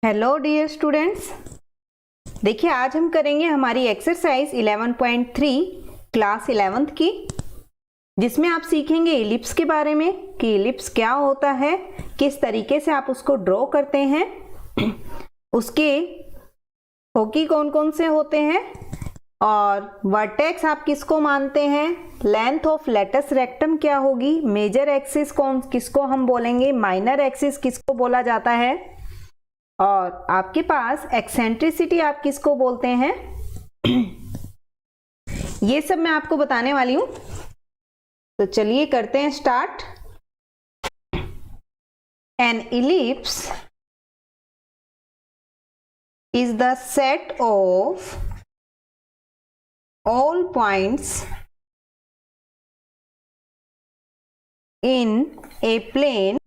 Hello dear students, देखिए आज हम करेंगे हमारी एक्सरसाइज 11.3 क्लास 11th की, जिसमें आप सीखेंगे इलिप्स के बारे में कि इलिप्स क्या होता है, किस तरीके से आप उसको ड्रॉ करते हैं, उसके फोकी कौन कौन से होते हैं और वर्टेक्स आप किसको मानते हैं, लेंथ ऑफ लेटस रेक्टम क्या होगी, मेजर एक्सिस कौन किसको हम बोलेंगे, माइनर एक्सिस किसको बोला जाता है और आपके पास एक्सेंट्रिसिटी आप किसको बोलते हैं। ये सब मैं आपको बताने वाली हूं, तो चलिए करते हैं start. N ellipse is the set of all points in a plane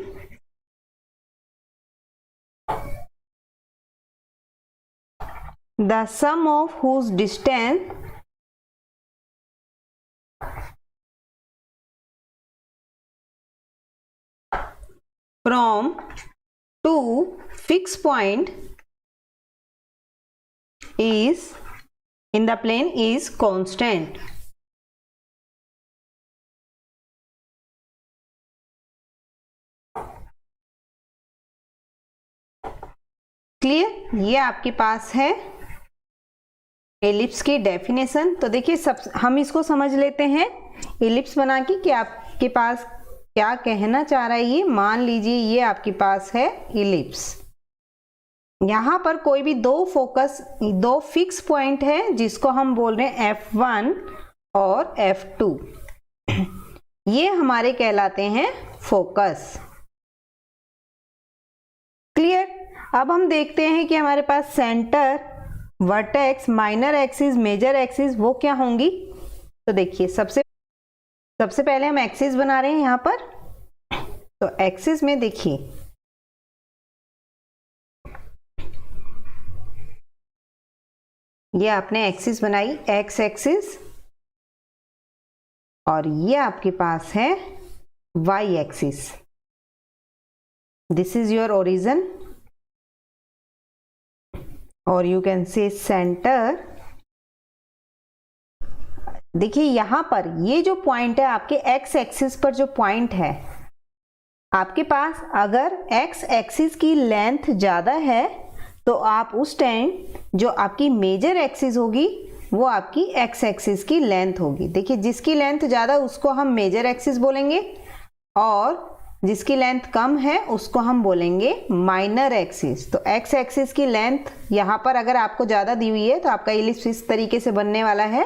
the sum of whose distance from two fixed point is in the plane is constant. Clear? ये आपके पास है एलिप्स की डेफिनेशन। तो देखिए सब हम इसको समझ लेते हैं एलिप्स बना के कि आपके पास क्या कहना चाह रहा है। ये मान लीजिए ये आपके पास है एलिप्स, यहाँ पर कोई भी दो फिक्स पॉइंट है जिसको हम बोल रहे हैं F1 और F2, ये हमारे कहलाते हैं फोकस। क्लियर? अब हम देखते हैं कि हमारे पास centre, vertex, minor axis, major axis वो क्या होंगी। तो देखिए सबसे पहले हम एक्सिस बना रहे हैं यहाँ पर। तो एक्सिस में देखिए ये आपने एक्सिस बनाई, एक्स एक्सिस, और ये आपके पास है Y axis. This is your origin और यू कैन से सेंटर। देखिए यहां पर ये जो पॉइंट है आपके एक्स एक्सिस पर, जो पॉइंट है आपके पास, अगर एक्स एक्सिस की लेंथ ज्यादा है तो आप उस टाइम जो आपकी मेजर एक्सिस होगी वो आपकी एक्स एक्सिस की लेंथ होगी। देखिए जिसकी लेंथ ज्यादा उसको हम मेजर एक्सिस बोलेंगे और जिसकी लेंथ कम है उसको हम बोलेंगे माइनर एक्सिस। तो एक्स एक्सिस की लेंथ यहाँ पर अगर आपको ज्यादा दी हुई है तो आपका इलिप्स इस तरीके से बनने वाला है,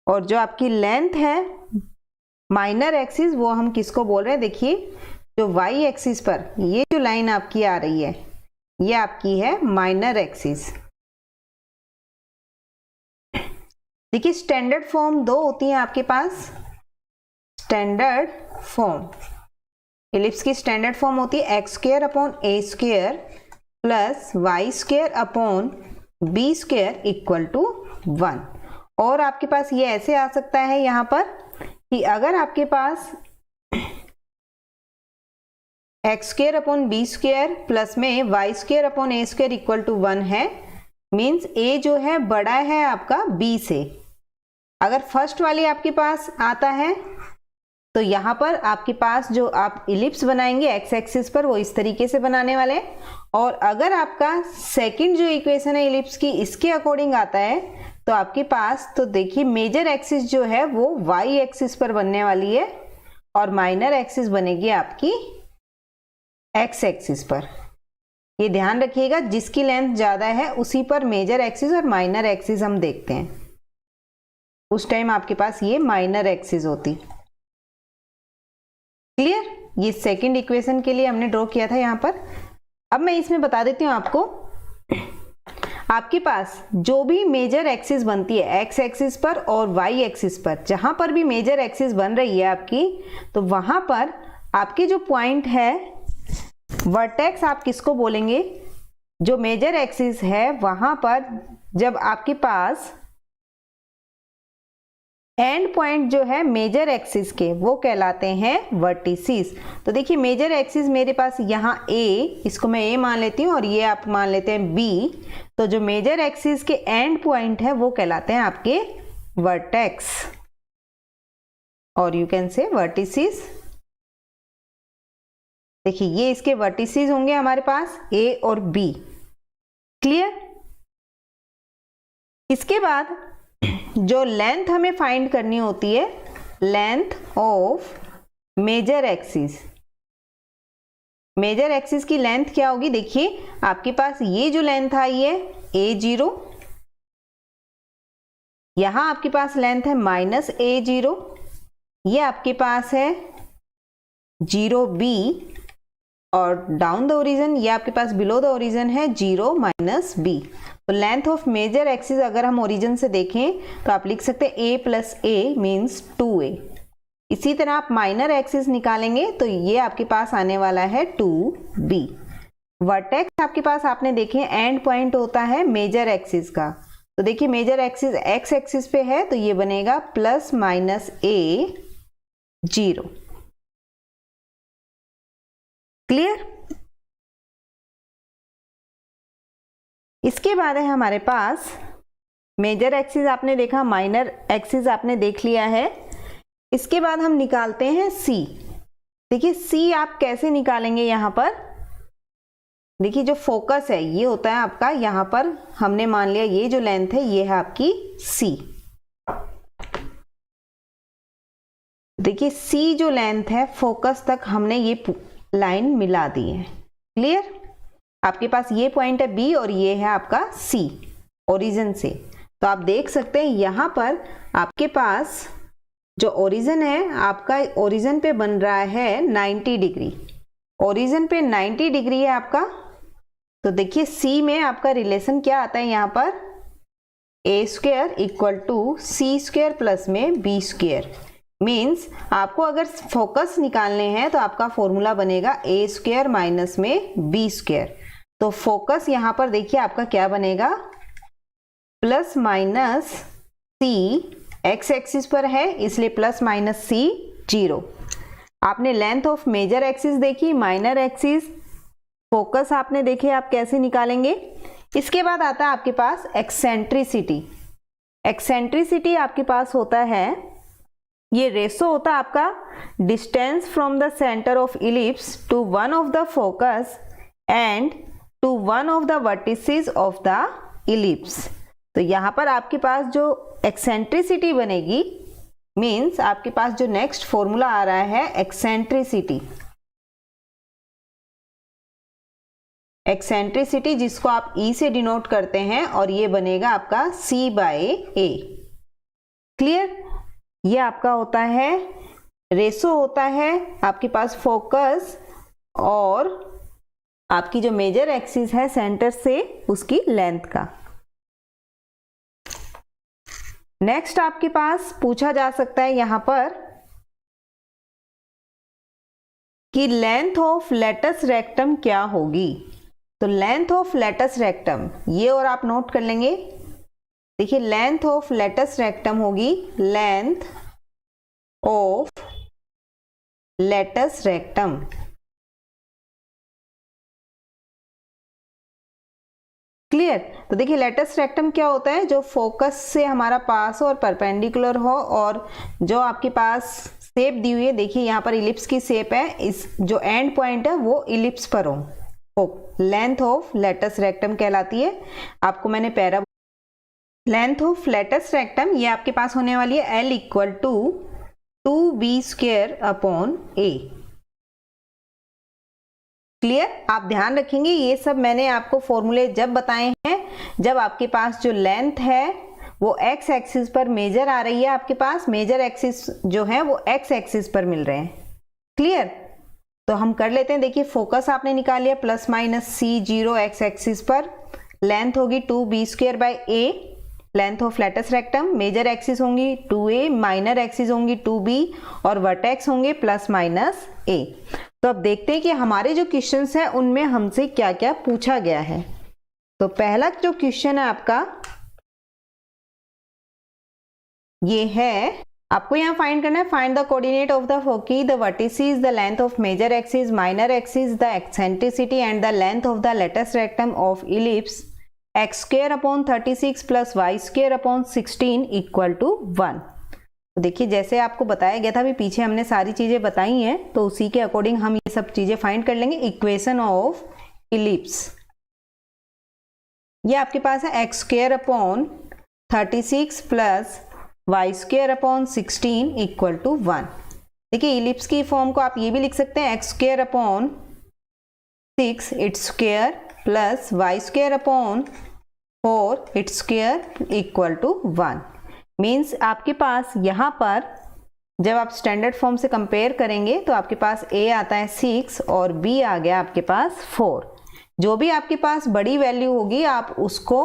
और जो आपकी लेंथ है माइनर एक्सिस वो हम किसको बोल रहे हैं। देखिए जो वाई एक्सिस पर ये जो लाइन आपकी आ रही है ये आपकी है माइनर एक्सिस। देखिए स्टैंडर्ड फॉर्म दो होती है आपके पास। स्टैंडर्ड फॉर्म इलिप्स की स्टैंडर्ड फॉर्म होती है x square upon A square plus Y square upon B square equal to 1। और आपके पास ये ऐसे आ सकता है यहाँ पर कि अगर आपके पास x square upon B square plus में y square upon A square equal to 1 है, मीन्स ए जो है बड़ा है आपका बी से। अगर फर्स्ट वाली आपके पास आता है तो यहाँ पर आपके पास जो आप इलिप्स बनाएंगे एक्स एक्सिस पर वो इस तरीके से बनाने वाले हैं, और अगर आपका सेकंड जो इक्वेशन है इलिप्स की इसके अकॉर्डिंग आता है तो आपके पास, तो देखिए मेजर एक्सिस जो है वो वाई एक्सिस पर बनने वाली है और माइनर एक्सिस बनेगी आपकी एक्स एक्सिस पर। ये ध्यान रखिएगा जिसकी लेंथ ज्यादा है उसी पर मेजर एक्सिस और माइनर एक्सिस हम देखते हैं, उस टाइम आपके पास ये माइनर एक्सिस होती। क्लियर? ये सेकंड इक्वेशन के लिए हमने ड्रॉ किया था यहाँ पर। अब मैं इसमें बता देती हूँ आपको, आपके पास जो भी मेजर एक्सिस बनती है एक्स एक्सिस पर और वाई एक्सिस पर, जहां पर भी मेजर एक्सिस बन रही है आपकी, तो वहां पर आपके जो पॉइंट है वर्टेक्स आप किसको बोलेंगे। जो मेजर एक्सिस है वहां पर जब आपके पास एंड पॉइंट जो है मेजर एक्सिस के वो कहलाते हैं वर्टिसेस। तो देखिए मेजर एक्सिस मेरे पास यहाँ ए, इसको मैं ए मान लेती हूँ और ये आप मान लेते हैं बी। तो जो मेजर एक्सिस के एंड पॉइंट है वो कहलाते हैं आपके वर्टेक्स, और यू कैन से वर्टिसेस। देखिए ये इसके वर्टिसेस होंगे हमारे पास ए और बी। क्लियर। इसके बाद जो लेंथ हमें फाइंड करनी होती है, length of major axis. Major axis की लेंथ क्या होगी? देखिए आपके पास ये जो लेंथ आई है A0, यहां आपके पास लेंथ है -A0, ये आपके पास है 0B, और डाउन द ओरिजिन ये आपके पास बिलो द ओरिजिन है 0 -B। तो लेंथ ऑफ मेजर एक्सिस अगर हम ओरिजिन से देखें तो आप लिख सकते हैं A + A मीन्स 2A। इसी तरह आप माइनर एक्सिस निकालेंगे तो ये आपके पास आने वाला है 2B। वर्टेक्स आपके पास आपने देखे एंड पॉइंट होता है मेजर एक्सिस का। तो देखिए मेजर एक्सिस एक्स एक्सिस पे है तो ये बनेगा +-A0। क्लियर। इसके बाद है हमारे पास मेजर एक्सिस आपने देखा, माइनर एक्सिस आपने देख लिया है। इसके बाद हम निकालते हैं सी। देखिए सी आप कैसे निकालेंगे? यहां पर देखिए जो फोकस है ये होता है आपका, यहां पर हमने मान लिया ये जो लेंथ है ये है आपकी सी। देखिए सी जो लेंथ है फोकस तक हमने ये लाइन मिला दी है। क्लियर। आपके पास ये पॉइंट है बी और ये है आपका सी ओरिजिन से। तो आप देख सकते हैं यहां पर आपके पास जो ओरिजिन है आपका, ओरिजिन पे बन रहा है 90 डिग्री। ओरिजिन पे 90 डिग्री है आपका। तो देखिए सी में आपका रिलेशन क्या आता है यहाँ पर, A² = C² प्लस में B²। मीन्स आपको अगर फोकस निकालने हैं तो आपका फॉर्मूला बनेगा A² माइनस में B²। तो फोकस यहां पर देखिए आपका क्या बनेगा, +-C, एक्स एक्सिस पर है इसलिए +-C 0। आपने लेंथ ऑफ मेजर एक्सिस देखी, माइनर एक्सिस, फोकस आपने देखे आप कैसे निकालेंगे। इसके बाद आता है आपके पास एक्सेंट्रिसिटी। एक्सेंट्रिसिटी आपके पास होता है, ये रेशो होता है आपका distance from the centre of ellipse to one of the focus and to one of the vertices of the ellipse. तो यहां पर आपके पास जो एक्सेंट्रिसिटी बनेगी, मीन्स आपके पास जो नेक्स्ट फॉर्मूला आ रहा है एक्सेंट्रिसिटी। एक्सेंट्रिसिटी जिसको आप E से डिनोट करते हैं और ये बनेगा आपका C/A। क्लियर। ये आपका होता है रेशो होता है आपके पास फोकस और आपकी जो मेजर एक्सिस है सेंटर से उसकी लेंथ का। नेक्स्ट आपके पास पूछा जा सकता है यहां पर कि लेंथ ऑफ लेटस रेक्टम क्या होगी। तो लेंथ ऑफ लेटस रेक्टम ये और आप नोट कर लेंगे। देखिए लेंथ ऑफ लेटस रेक्टम होगी length of latus rectum. Clear. तो देखिए लेटस रेक्टम क्या होता है, जो फोकस से हमारा पास हो और परपेंडिकुलर हो और जो आपके पास शेप दी हुई है, देखिए यहाँ पर इलिप्स की शेप है, इस जो एंड पॉइंट है वो इलिप्स पर हो, लेंथ ऑफ लेटस रेक्टम कहलाती है। आपको मैंने पैरा लेंथ ऑफ लेटस रेक्टम ये आपके पास होने वाली है L = 2B²/A। क्लियर। आप ध्यान रखेंगे ये सब मैंने आपको फॉर्मूले जब बताए हैं जब आपके पास जो लेंथ है वो एक्स एक्सिस पर मेजर आ रही है, आपके पास मेजर एक्सिस जो है वो एक्स एक्सिस पर मिल रहे हैं। क्लियर। तो हम कर लेते हैं। देखिए फोकस आपने निकाल लिया +-C 0 एक्स एक्सिस पर, लेंथ होगी 2B²/A, length of latus rectum, major axis होंगी 2A, माइनर एक्सिस होंगी 2B और वर्टेक्स होंगे +-A। तो अब देखते हैं कि हमारे जो क्वेश्चंस हैं उनमें हमसे क्या क्या पूछा गया है। तो पहला जो क्वेश्चन है आपका ये है आपको यहाँ फाइंड करना है, find the coordinate of the foci, the vertices, the length of major axis, minor axis, the eccentricity and the length of the latus rectum of ellipse x square upon 36 plus Y square upon 16 equal to 1। तो देखिए जैसे आपको बताया गया था, अभी पीछे हमने सारी चीजें बताई हैं, तो उसी के अकॉर्डिंग हम ये सब चीजें फाइंड कर लेंगे। इक्वेशन ऑफ इलिप्स ये आपके पास है x square upon 36 plus Y square upon 16 equal to 1। देखिए इलिप्स की फॉर्म को आप ये भी लिख सकते हैं, x square upon 6 its square plus Y square upon 4 its square equal to 1। Means आपके पास यहाँ पर जब आप स्टैंडर्ड फॉर्म से कंपेयर करेंगे तो आपके पास a आता है 6 और b आ गया आपके पास 4। जो भी आपके पास बड़ी वैल्यू होगी आप उसको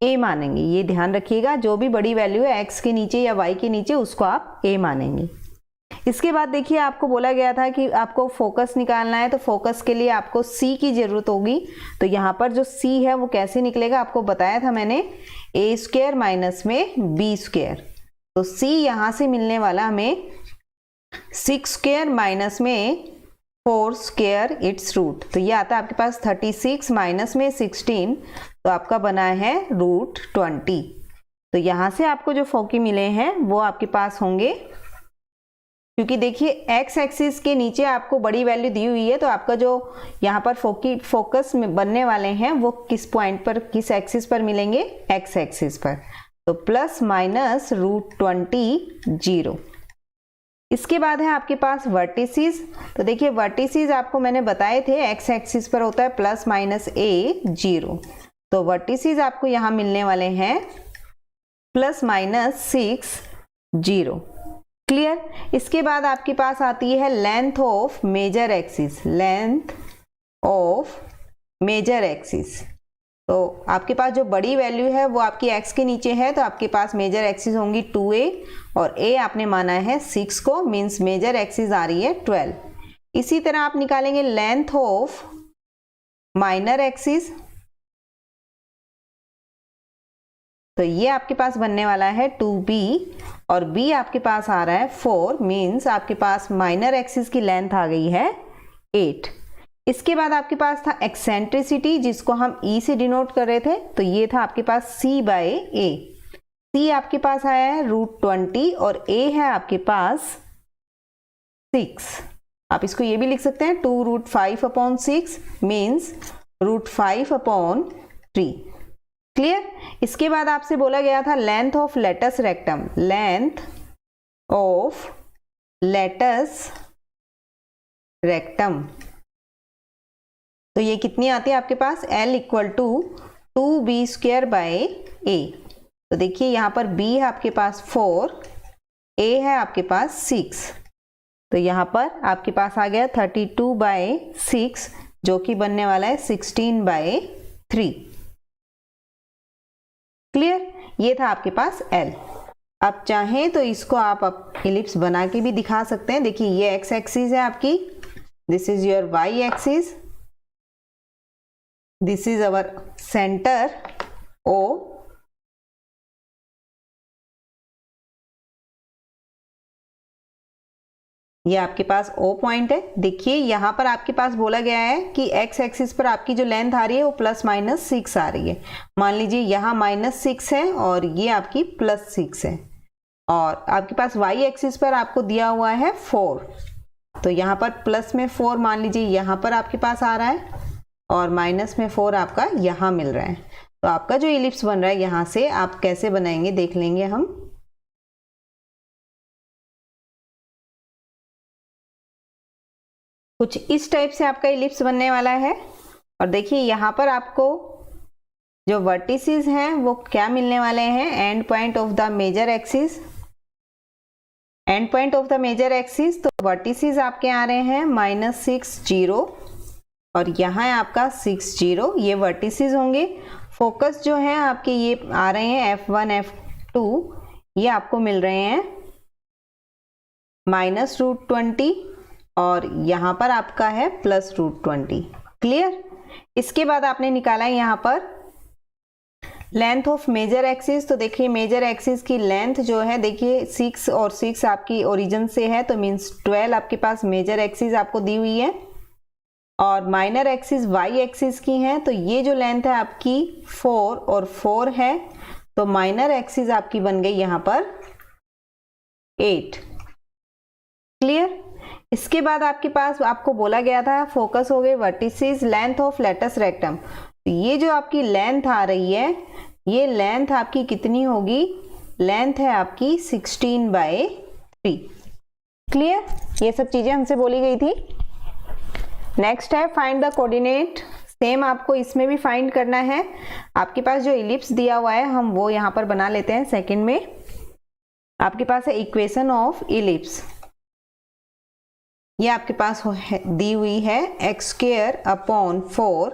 a मानेंगे, ये ध्यान रखिएगा। जो भी बड़ी वैल्यू है x के नीचे या y के नीचे उसको आप a मानेंगे। इसके बाद देखिए आपको बोला गया था कि आपको फोकस निकालना है, तो फोकस के लिए आपको c की जरूरत होगी। तो यहाँ पर जो c है वो कैसे निकलेगा आपको बताया था मैंने, a स्क्वायर माइनस में b स्क्वायर। तो c यहाँ से मिलने वाला हमें 6 स्क्वायर माइनस में 4 स्क्वायर इट्स रूट। तो ये आता है आपके पास 36 माइनस में 16, तो आपका बना है रूट 20। तो यहाँ से आपको जो फोकी मिले हैं वो आपके पास होंगे, क्योंकि देखिए एक्स एक्सिस के नीचे आपको बड़ी वैल्यू दी हुई है, तो आपका जो यहाँ पर फोकस में बनने वाले हैं वो किस पॉइंट पर, किस एक्सिस पर मिलेंगे, एक्स एक्सिस पर। तो प्लस माइनस रूट 20 0। इसके बाद है आपके पास वर्टिसेस। तो देखिए वर्टिसेस आपको मैंने बताए थे एक्स एक्सिस पर होता है प्लस माइनस a 0। तो वर्टिसेस आपको यहाँ मिलने वाले हैं प्लस माइनस 6 0। क्लियर। इसके बाद आपके पास आती है length of major axis, length of major axis. तो आपके पास जो बड़ी वैल्यू है वो आपकी x के नीचे है, तो आपके पास मेजर एक्सिस होंगी 2a और a आपने माना है 6 को, मींस मेजर एक्सिस आ रही है 12। इसी तरह आप निकालेंगे लेंथ ऑफ माइनर एक्सिस। तो ये आपके पास बनने वाला है 2b और b आपके पास आ रहा है 4, मींस आपके पास माइनर एक्सिस की लेंथ आ गई है 8। इसके बाद आपके पास था एक्सेंट्रिसिटी, जिसको हम e से डिनोट कर रहे थे, तो ये था आपके पास c बाय a। c आपके पास आया है रूट 20 और a है आपके पास 6। आप इसको ये भी लिख सकते हैं 2 root 5 upon 6 means root 5 upon 3। Clear. इसके बाद आपसे बोला गया था length of latus rectum, length of latus rectum. तो ये कितनी आती है आपके पास, L equal to 2b square by a। तो देखिए यहाँ पर b है आपके पास 4, a है आपके पास 6, तो यहाँ पर आपके पास आ गया 32 बाय 6 जो कि बनने वाला है 16 बाय 3। क्लियर। ये था आपके पास L। आप चाहें तो इसको आप इलिप्स बना के भी दिखा सकते हैं। देखिए ये x एक्सिस है आपकी, this is your y axis, this is our centre O, ये आपके पास O पॉइंट है। देखिए यहाँ पर आपके पास बोला गया है कि x एक्सिस पर आपकी जो लेंथ आ रही है वो प्लस माइनस 6 आ रही है। मान लीजिए यहाँ माइनस 6 है और ये आपकी प्लस 6 है, और आपके पास y एक्सिस पर आपको दिया हुआ है 4, तो यहाँ पर प्लस में 4 मान लीजिए यहाँ पर आपके पास आ रहा है और माइनस में 4 आपका यहाँ मिल रहा है। तो आपका जो इलिप्स बन रहा है यहाँ से आप कैसे बनाएंगे देख लेंगे हम। कुछ इस टाइप से आपका इलिप्स बनने वाला है। और देखिए यहाँ पर आपको जो वर्टिसेस हैं वो क्या मिलने वाले हैं, end point of the major axis, end point of the major axis. तो वर्टिसेस आपके आ रहे हैं -6 0 और यहाँ है आपका 6 0, ये वर्टिसेस होंगे। फोकस जो है आपके ये आ रहे हैं F1 F2, ये आपको मिल रहे हैं -√20 और यहाँ पर आपका है +√20। क्लियर। इसके बाद आपने निकाला है यहाँ पर लेंथ ऑफ मेजर एक्सिस, तो देखिए मेजर एक्सिस की लेंथ जो है देखिए 6 और 6 आपकी ओरिजिन से है, तो मीन्स 12 आपके पास मेजर एक्सिस आपको दी हुई है और माइनर एक्सिस वाई एक्सिस की है। तो ये जो लेंथ है आपकी 4 और 4 है, तो माइनर एक्सिस आपकी बन गई यहाँ पर 8। क्लियर। इसके बाद आपके पास आपको बोला गया था फोकस हो गए vertices length of latus rectum. तो ये जो आपकी लेंथ आ रही है, ये लेंथ आपकी कितनी होगी, लेंथ है आपकी 16/3। क्लियर, ये सब चीजें हमसे बोली गई थी। नेक्स्ट है फाइंड द कोऑर्डिनेट। सेम आपको इसमें भी फाइंड करना है। आपके पास जो इलिप्स दिया हुआ है हम वो यहाँ पर बना लेते हैं। सेकंड में आपके पास है इक्वेशन ऑफ इलिप्स, ये आपके पास दी हुई है x² 4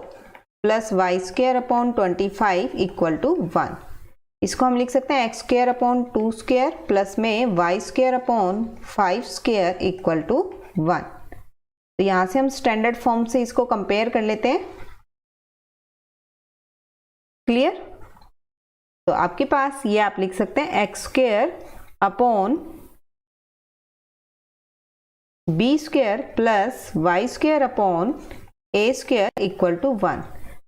+ y² 25 = 1। इसको हम लिख सकते हैं x² 2² प्लस में y² 5² = 1। तो यहां से हम स्टैंडर्ड फॉर्म से इसको कंपेयर कर लेते हैं। क्लियर। तो आपके पास ये आप लिख सकते हैं x² b² plus y² a² = 1।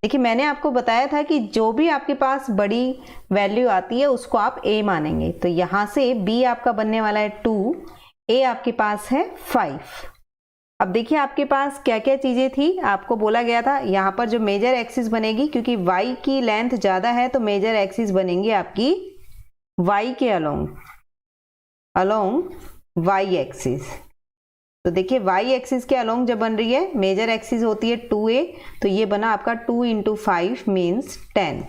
देखिए मैंने आपको बताया था कि जो भी आपके पास बड़ी वैल्यू आती है उसको आप a मानेंगे। तो यहां से b आपका बनने वाला है 2, a आपके पास है 5। अब देखिए आपके पास क्या क्या चीजें थी, आपको बोला गया था यहाँ पर जो मेजर एक्सिस बनेगी, क्योंकि y की लेंथ ज्यादा है तो मेजर एक्सिस बनेंगी आपकी y के अलोंग y एक्सिस। तो देखिए y एक्सिस के अलोंग जब बन रही है, मेजर एक्सिस होती है 2a, तो ये बना आपका 2 × 5 मीन्स 10।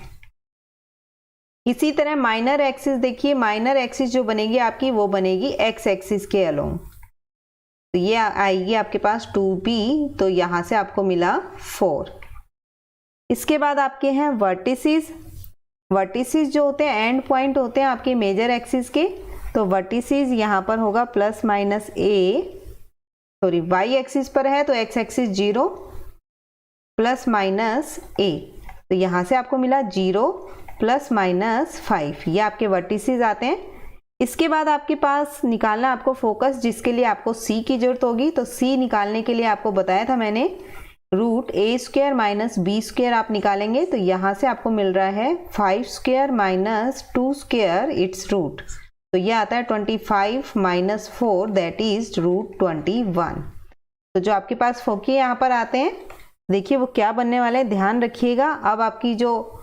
इसी तरह माइनर एक्सिस, देखिए माइनर एक्सिस जो बनेगी आपकी वो बनेगी x एक्सिस के अलोंग, तो ये आएगी आपके पास 2b, तो यहां से आपको मिला 4। इसके बाद आपके हैं वर्टिसेस। वर्टिसेस जो होते हैं एंड पॉइंट होते हैं आपके मेजर एक्सिस के, तो वर्टिसेस यहाँ पर होगा y एक्सिस पर है तो x एक्सिस 0 ± a, तो यहाँ से आपको मिला 0 ± 5। ये आपके वर्टिसेस आते हैं। इसके बाद आपके पास निकालना आपको फोकस, जिसके लिए आपको c की जरूरत होगी। तो c निकालने के लिए आपको बताया था मैंने √a² - b² आप निकालेंगे, तो यहाँ से आपको मिल रहा है 5² - 2² इट्स रूट, तो ये आता है 25 - 4 दैट इज √21। तो जो आपके पास फोकी यहाँ पर आते हैं, देखिए वो क्या बनने वाले हैं, ध्यान रखिएगा। अब आपकी जो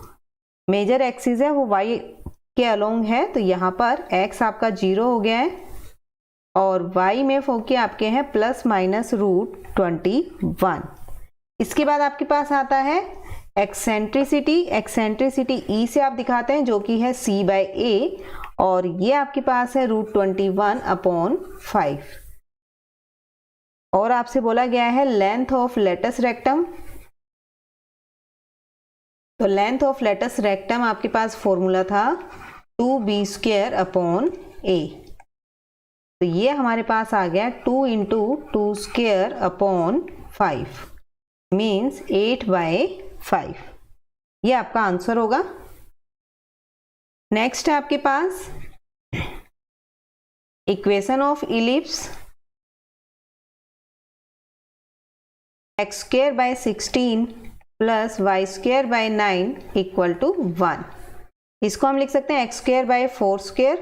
मेजर एक्सिस है वो y के अलोंग है, तो यहाँ पर x आपका 0 हो गया है और y में फोकी आपके हैं ±√21। इसके बाद आपके पास आता है एक्सेंट्रिसिटी। एक्सेंट्रिसिटी e से आप दिखाते हैं जो कि है c/a, और ये आपके पास है √21/5। और आपसे बोला गया है लेंथ ऑफ लेटस रेक्टम। तो लेंथ ऑफ लेटस रेक्टम आपके पास फॉर्मूला था 2b² a, तो ये हमारे पास आ गया 2 × 2² 5 मीन्स 8/5। ये आपका आंसर होगा। नेक्स्ट है आपके पास equation of ellipse. x² + y² 9 = 1। इसको हम लिख सकते हैं x² 4²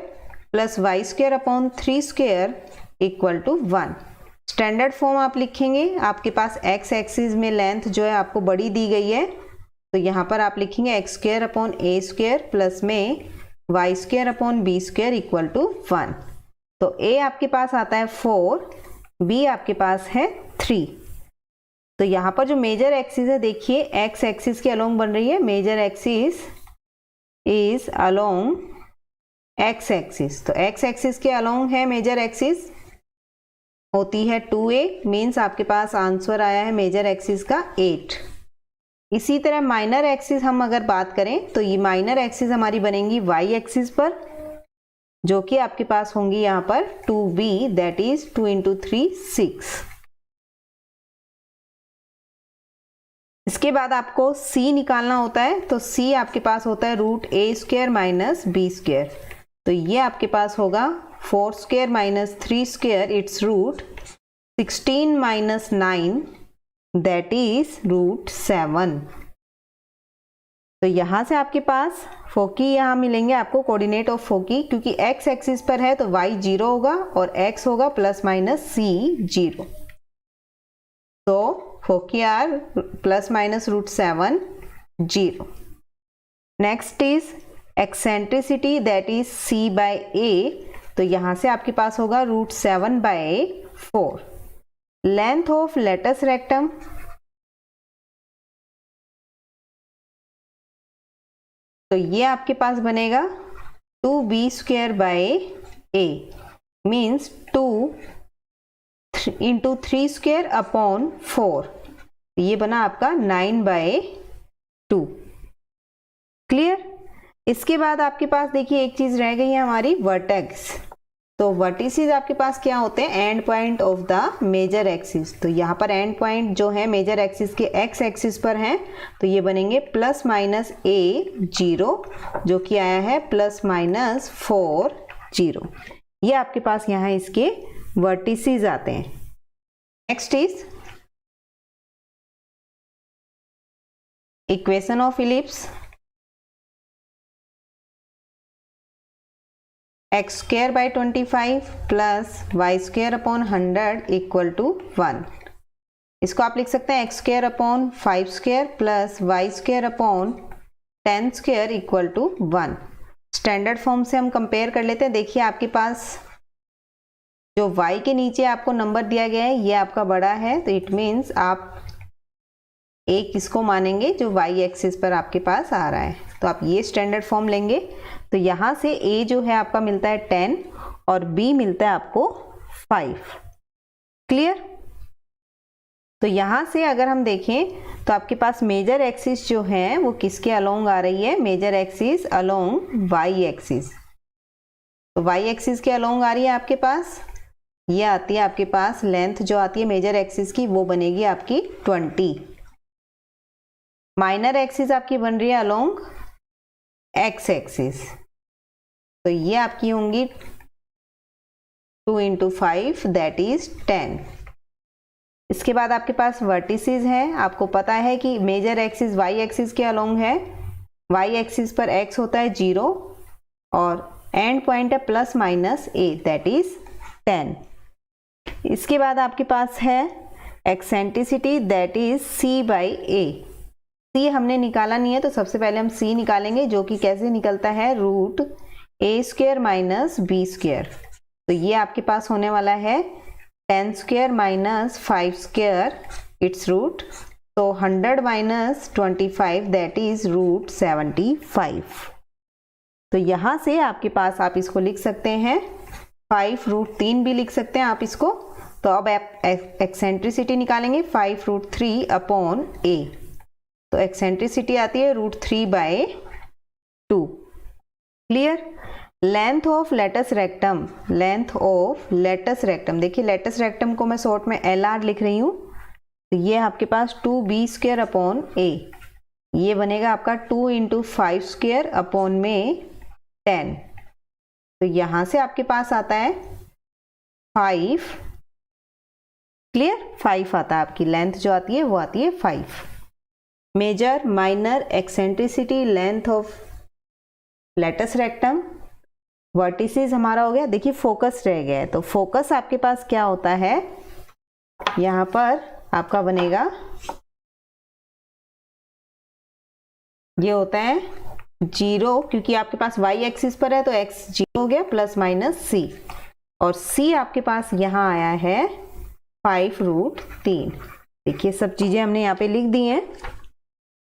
+ y² 3² = 1। स्टैंडर्ड फॉर्म आप लिखेंगे, आपके पास x एक्सिस में लेंथ जो है आपको बड़ी दी गई है, तो यहाँ पर आप लिखेंगे x² a² प्लस में y² b² = 1। तो a आपके पास आता है 4, b आपके पास है 3। तो यहाँ पर जो मेजर एक्सिस है देखिए x एक्सिस के अलोंग बन रही है, major axis is along x axis, तो x एक्सिस के अलोंग है मेजर एक्सिस होती है 2a, मीन्स आपके पास आंसर आया है मेजर एक्सिस का 8। इसी तरह माइनर एक्सिस हम अगर बात करें तो ये माइनर एक्सिस हमारी बनेंगी y एक्सिस पर, जो कि आपके पास होंगी यहाँ पर 2b दैट इज 2 × 3 6। इसके बाद आपको c निकालना होता है, तो c आपके पास होता है root a square minus b square. तो ये आपके पास होगा 4 square minus 3 square, it's root 16 minus 9 that is root 7। तो यहाँ से आपके पास फोकी यहाँ मिलेंगे आपको, कोऑर्डिनेट ऑफ फोकी, क्योंकि x एक्सिस पर है तो y 0 होगा और x होगा प्लस माइनस c 0। तो foci are plus minus root 7 0। Next is eccentricity that is c by a। तो यहाँ से आपके पास होगा root 7 by 4। Length of latus rectum, तो ये आपके पास बनेगा 2b square by a means 2 into 3 square upon 4। ये बना आपका 9 बाय 2। क्लियर। इसके बाद आपके पास देखिए एक चीज रह गई है हमारी, वर्टेक्स। तो वर्टिसेस आपके पास क्या होते हैं, end point of the major axis. तो यहाँ पर एंड पॉइंट जो है मेजर एक्सिस के एक्स एक्सिस पर हैं, तो ये बनेंगे प्लस माइनस a 0 जो कि आया है प्लस माइनस 4 0। ये आपके पास यहाँ इसके वर्टिसेस आते हैं। Next is equation of ellipse. x square by 25 plus Y square upon 100 equal to 1। इसको आप लिख सकते हैं x square upon 5 square plus Y square upon 10 square equal to 1। Standard form से हम कंपेयर कर लेते हैं। देखिए आपके पास जो y के नीचे आपको नंबर दिया गया है ये आपका बड़ा है, तो इट मीन्स आप एक इसको मानेंगे जो y एक्सिस पर आपके पास आ रहा है। तो आप ये स्टैंडर्ड फॉर्म लेंगे। तो यहाँ से a जो है आपका मिलता है 10 और b मिलता है आपको 5। क्लियर। तो यहाँ से अगर हम देखें तो आपके पास मेजर एक्सिस जो है वो किसके अलोंग आ रही है, major axis along y axis. तो y एक्सिस के अलोंग आ रही है आपके पास, ये आती है आपके पास लेंथ जो आती है मेजर एक्सिस की वो बनेगी आपकी 20। माइनर एक्सिस आपकी बन रही है अलोंग x एक्सिस, तो ये आपकी होंगी 2 इंटू 5 दैट इज 10। इसके बाद आपके पास वर्टिसेस हैं। आपको पता है कि मेजर एक्सिस y एक्सिस के अलोंग है, y एक्सिस पर x होता है 0 और एंड पॉइंट है plus minus a that is 10। इसके बाद आपके पास है eccentricity that is c by a। c हमने निकाला नहीं है तो सबसे पहले हम c निकालेंगे, जो कि कैसे निकलता है, root a square minus b square. तो ये आपके पास होने वाला है 10 square minus 5 square, it's root, तो 100 माइनस 25 दैट इज रूट 75। तो यहाँ से आपके पास आप इसको लिख सकते हैं 5 रूट 3 भी लिख सकते हैं आप इसको। तो अब आप एक्सेंट्रिसिटी निकालेंगे 5 रूट 3 अपॉन a। तो एक्सेंट्रिसिटी आती है root 3 by 2। Clear. Length of latus rectum, length of latus rectum, देखिए लेटस रेक्टम को मैं शॉर्ट में LR लिख रही हूँ। तो ये आपके पास 2b स्क्वायर अपॉन a, ये बनेगा आपका 2 इंटू 5 स्क्वायर अपॉन में 10। तो यहाँ से आपके पास आता है 5। क्लियर, 5 आता है, आपकी लेंथ जो आती है वो आती है 5। Major minor eccentricity length of latus rectum. Vertices हमारा हो गया। देखिए फोकस रह गया है, तो फोकस आपके पास क्या होता है, यहाँ पर आपका बनेगा, ये होता है 0, क्योंकि आपके पास y एक्सिस पर है तो x 0 हो गया, प्लस माइनस c, और c आपके पास यहाँ आया है 5 रूट 3। देखिए सब चीजें हमने यहाँ पे लिख दी हैं।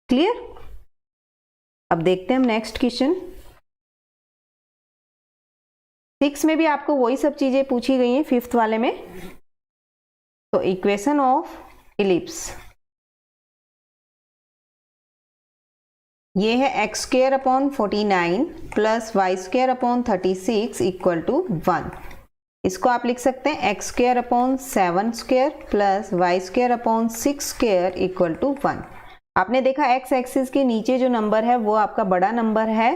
क्लियर। अब देखते हैं हम नेक्स्ट क्वेश्चन। 6 में भी आपको वही सब चीजें पूछी गई हैं 5th वाले में। तो इक्वेशन ऑफ इलिप्स, ये है x square upon 49 plus Y square upon 36 equal to 1। इसको आप लिख सकते हैं x square upon 7 square plus Y square upon 6 square equal to 1। आपने देखा एक्स एक्सिस के नीचे जो नंबर है वो आपका बड़ा नंबर है,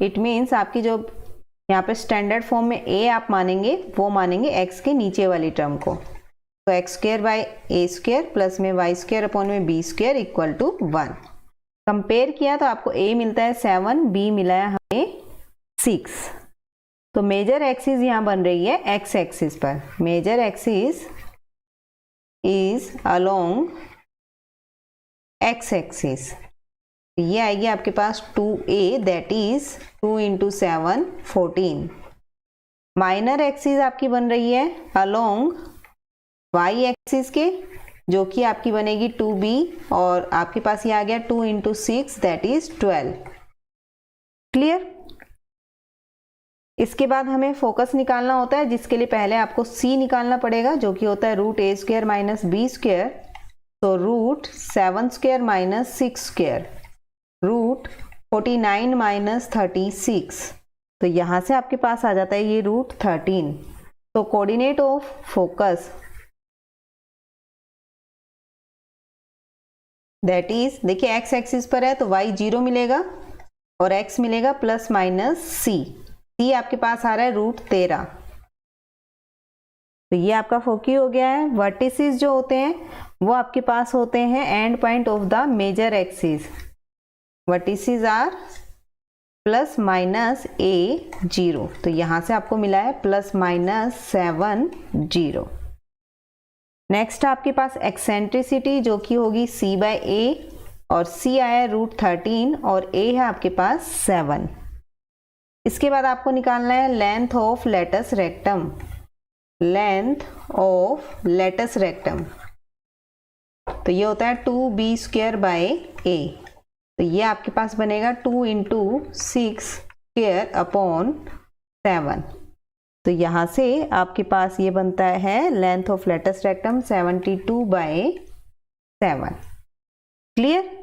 इट मीन्स आपकी जो यहाँ पे स्टैंडर्ड फॉर्म में ए आप मानेंगे वो मानेंगे एक्स के नीचे वाली टर्म को। तो x square by A square plus में वाई स्क्वायर अपॉन में b square equal to 1। Compare किया तो आपको ए मिलता है 7, बी मिला है हमें 6। तो मेजर एक्सिस यहाँ बन रही है एक्स एक्सिस पर। Major axis is along x axis, ये आएगी आपके पास 2a that is 2 into 7 14। Minor axis आपकी बन रही है अलोंग y एक्सिस के, जो कि आपकी बनेगी 2b, और आपके पास ये आ गया 2 इंटू 6 दैट इज 12। क्लियर। इसके बाद हमें फोकस निकालना होता है, जिसके लिए पहले आपको c निकालना पड़ेगा, जो कि होता है root a square minus b square. तो root 7 square minus 6 square, root 49 minus 36। तो यहां से आपके पास आ जाता है ये रूट 13। तो coordinate of focus that is, देखिए एक्स एक्सिस पर है तो y 0 मिलेगा और x मिलेगा प्लस माइनस c आपके पास आ रहा है रूट 13। तो ये आपका फोकी हो गया है। वर्टिसेस जो होते हैं वो आपके पास होते हैं end point of the major axis. Vertices are plus minus a 0, तो यहां से आपको मिला है प्लस माइनस 7 0। नेक्स्ट आपके पास एक्सेंट्रिसिटी जो कि होगी c बाय a, और c आया रूट 13 और a है आपके पास 7। इसके बाद आपको निकालना है length of latus rectum. Length of latus rectum तो ये होता है 2b स्क्वायर बाय a। तो ये आपके पास बनेगा 2 इंटू 6 स्क्वायर अपॉन 7। तो यहाँ से आपके पास ये बनता है length of latus rectum 72 by 7। Clear.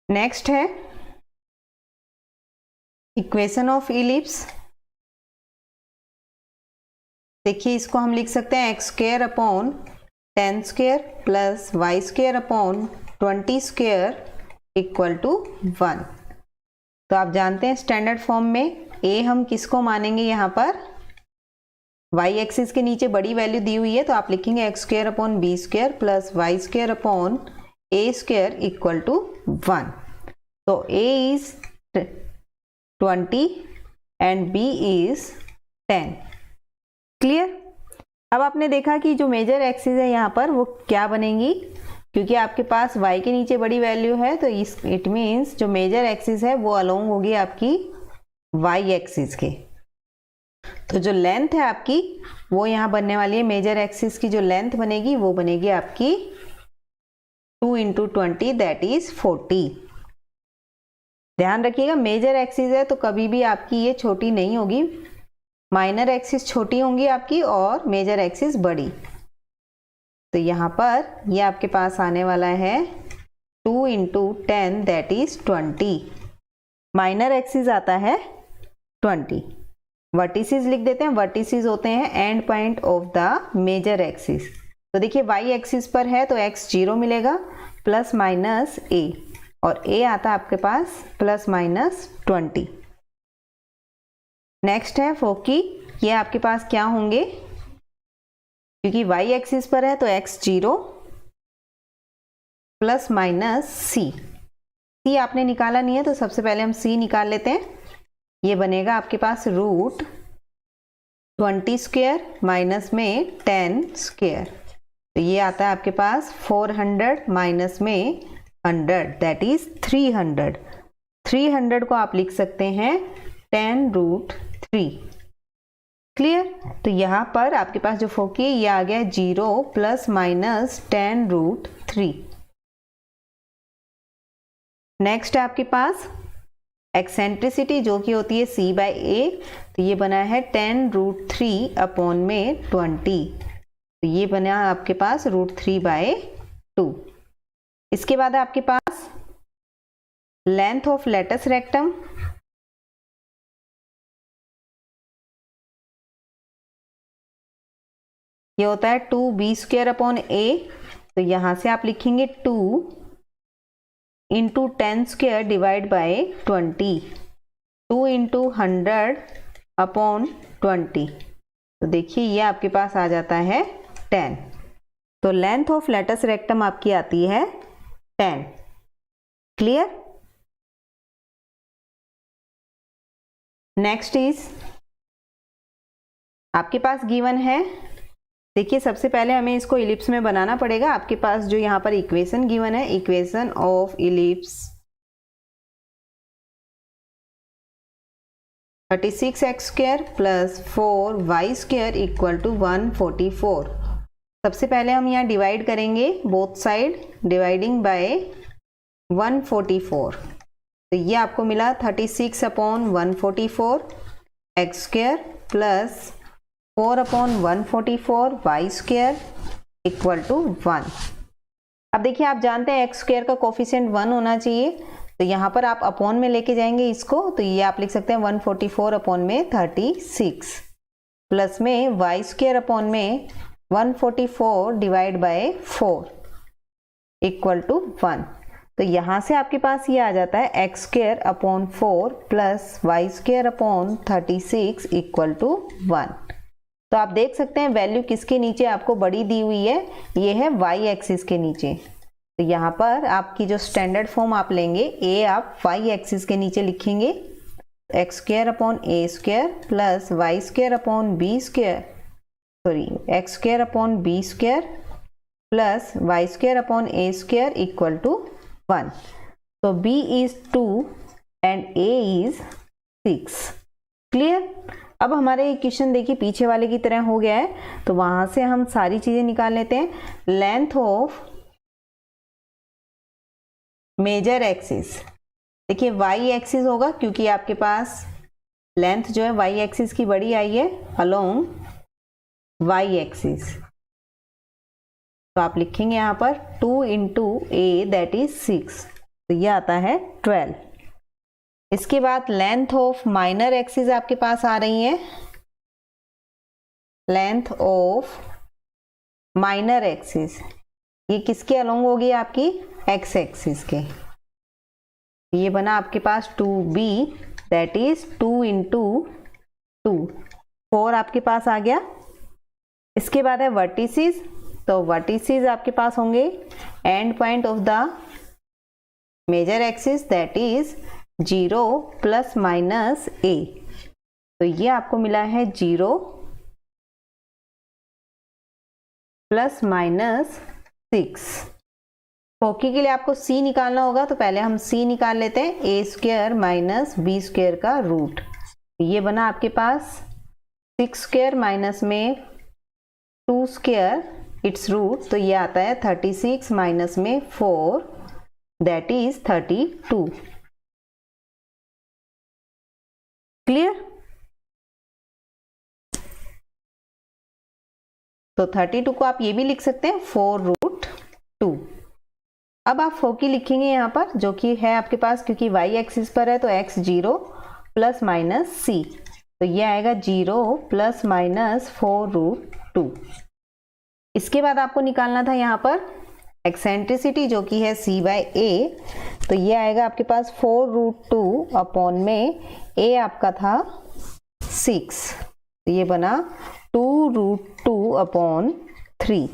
Next है इक्वेशन ऑफ इलिप्स। देखिए इसको हम लिख सकते हैं x square upon 10 square plus Y square upon 20 square equal to 1। तो आप जानते हैं स्टैंडर्ड फॉर्म में a हम किसको मानेंगे, यहाँ पर y एक्सिस के नीचे बड़ी वैल्यू दी हुई है तो आप लिखेंगे x square upon B square plus Y square upon A square equal to 1। तो a is 20 and b is 10। Clear. अब आपने देखा कि जो मेजर एक्सिस है यहाँ पर वो क्या बनेंगी, क्योंकि आपके पास y के नीचे बड़ी वैल्यू है तो इट मीन्स जो मेजर एक्सिस है वो अलोंग होगी आपकी y एक्सिस के। तो जो लेंथ है आपकी वो यहाँ बनने वाली है, मेजर एक्सिस की जो लेंथ बनेगी वो बनेगी आपकी 2 इंटू 20 दैट इज 40। ध्यान रखिएगा मेजर एक्सिस है तो कभी भी आपकी ये छोटी नहीं होगी, माइनर एक्सिस छोटी होंगी आपकी और मेजर एक्सिस बड़ी। तो यहाँ पर ये आपके पास आने वाला है 2 into 10 that is 20। Minor axis आता है 20। वर्टिसेस लिख देते हैं, वर्टिसेस होते हैं end point of the major axis. तो देखिए y एक्सिस पर है तो x 0 मिलेगा प्लस माइनस a, और a आता है आपके पास प्लस माइनस 20। नेक्स्ट है फोकी, ये आपके पास क्या होंगे, क्योंकि y एक्सिस पर है तो x 0 प्लस माइनस c आपने निकाला नहीं है तो सबसे पहले हम c निकाल लेते हैं। ये बनेगा आपके पास रूट 20 स्क्वायर माइनस में 10 स्क्वायर, तो ये आता है आपके पास 400 माइनस में 100 दैट इज 300। 300 को आप लिख सकते हैं 10 रूट 3। क्लियर। तो यहाँ पर आपके पास जो फोकी है ये आ गया 0 प्लस माइनस 10 रूट 3। नेक्स्ट है आपके पास एक्सेंट्रिसिटी जो कि होती है c बाय a। तो ये बना है 10 रूट 3 अपॉन में 20। तो ये बना आपके पास रूट 3 बाय 2। इसके बाद आपके पास लेंथ ऑफ लेटस रेक्टम। ये होता है 2b स्क्वायर अपॉन a तो यहाँ से आप लिखेंगे 2 into 10 square divide by 20, 2 into 100 upon 20। तो देखिए ये आपके पास आ जाता है 10। तो लेंथ ऑफ लेटस रेक्टम आपकी आती है 10। क्लियर? नेक्स्ट इज आपके पास गिवन है, देखिए सबसे पहले हमें इसको इलिप्स में बनाना पड़ेगा। आपके पास जो यहाँ पर इक्वेशन गिवन है, equation of ellipse 36x square plus 4y square equal to 144। सबसे पहले हम यहाँ डिवाइड करेंगे बोथ साइड, डिवाइडिंग बाय 144। तो ये आपको मिला 36 upon 144 x square plus 4 upon 144 y square equal to 1। अब देखिए आप जानते हैं एक्स स्क्वायर का कोफिशिएंट 1 होना चाहिए, तो यहाँ पर आप अपॉन में लेके जाएंगे इसको, तो ये आप लिख सकते हैं 144 अपॉन में 36 प्लस में वाई स्क्वायर अपॉन में 144 डिवाइड बाय 4 इक्वल टू 1। तो यहाँ से आपके पास ये आ जाता है x square upon 4 plus Y square upon 36 equal to 1। तो आप देख सकते हैं वैल्यू किसके नीचे आपको बड़ी दी हुई है, ये है वाई एक्सिस के नीचे। तो यहाँ पर आपकी जो स्टैंडर्ड फॉर्म आप लेंगे, ए आप वाई एक्सिस के नीचे लिखेंगे, x square upon A square plus Y square upon B square, sorry x square upon B square plus Y square upon A square equal to 1। तो b is 2 and a is 6। Clear? अब हमारे equation देखिए पीछे वाले की तरह हो गया है, तो वहां से हम सारी चीजें निकाल लेते हैं। लेंथ ऑफ मेजर एक्सिस, देखिए वाई एक्सिस होगा क्योंकि आपके पास लेंथ जो है वाई एक्सिस की बड़ी आई है अलोंग वाई एक्सिस। तो आप लिखेंगे यहाँ पर 2 इंटू ए दैट इज 6, तो ये आता है 12। इसके बाद लेंथ ऑफ माइनर एक्सिस आपके पास आ रही है, लेंथ ऑफ माइनर एक्सिस ये किसके अलोंग होगी, आपकी एक्स एक्सिस के। ये बना आपके पास 2b दैट इज 2 इंटू 2, 4 आपके पास आ गया। इसके बाद है वर्टिसेस, तो वर्टिसेस आपके पास होंगे end point of the major axis that is 0 plus minus a। तो ये आपको मिला है 0 प्लस माइनस 6। फोकी के लिए आपको c निकालना होगा, तो पहले हम c निकाल लेते हैं, a square minus b square का रूट। ये बना आपके पास 6 स्क्वायर माइनस में 2 स्क्वायर इट्स रूट, तो ये आता है 36 माइनस में 4 दैट इज 32। क्लियर? तो 32 को आप ये भी लिख सकते हैं 4 रूट 2। अब आप फोकी लिखेंगे यहाँ पर, जो कि है आपके पास क्योंकि वाई एक्सिस पर है तो x 0 प्लस माइनस c, तो ये आएगा 0 प्लस माइनस 4 रूट 2। इसके बाद आपको निकालना था यहाँ पर एक्सेंट्रिसिटी जो कि है c बाय a, तो ये आएगा आपके पास 4 रूट 2 अपॉन में a आपका था 6, तो ये बना 2 रूट 2 अपॉन 3।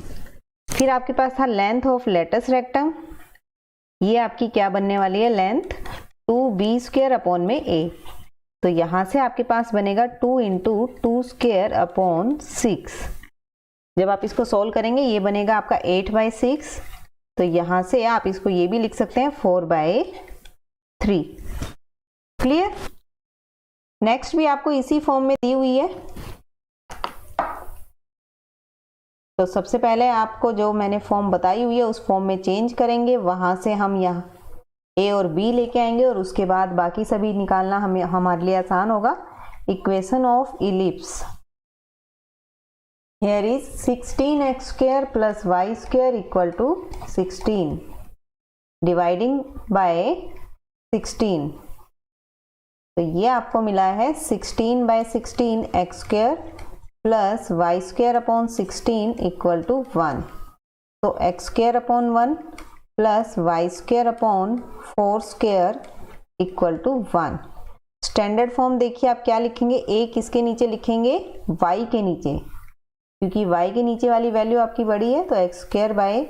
फिर आपके पास था लेंथ ऑफ लेटस रेक्टम, ये आपकी क्या बनने वाली है, लेंथ 2b स्क्वायर अपॉन में a। तो यहाँ से आपके पास बनेगा 2 इंटू 2 स्क्वायर अपॉन 6। जब आप इसको सोल्व करेंगे ये बनेगा आपका 8/6, तो यहाँ से आप इसको ये भी लिख सकते हैं 4/3। क्लियर? नेक्स्ट भी आपको इसी फॉर्म में दी हुई है, तो सबसे पहले आपको जो मैंने फॉर्म बताई हुई है उस फॉर्म में चेंज करेंगे, वहां से हम यहाँ a और b लेके आएंगे और उसके बाद बाकी सभी निकालना हमारे लिए आसान होगा। Equation of ellipse, here is 16x square plus y square equal to 16 dividing by 16, तो ये आपको मिला है 16/16 x square plus Y square upon 16 equal to 1। तो x square upon 1 plus Y square upon 4 square equal to 1। Standard form देखिए आप क्या लिखेंगे, ए किसके नीचे लिखेंगे, वाई के नीचे, क्योंकि वाई के नीचे वाली वैल्यू आपकी बड़ी है। तो x square by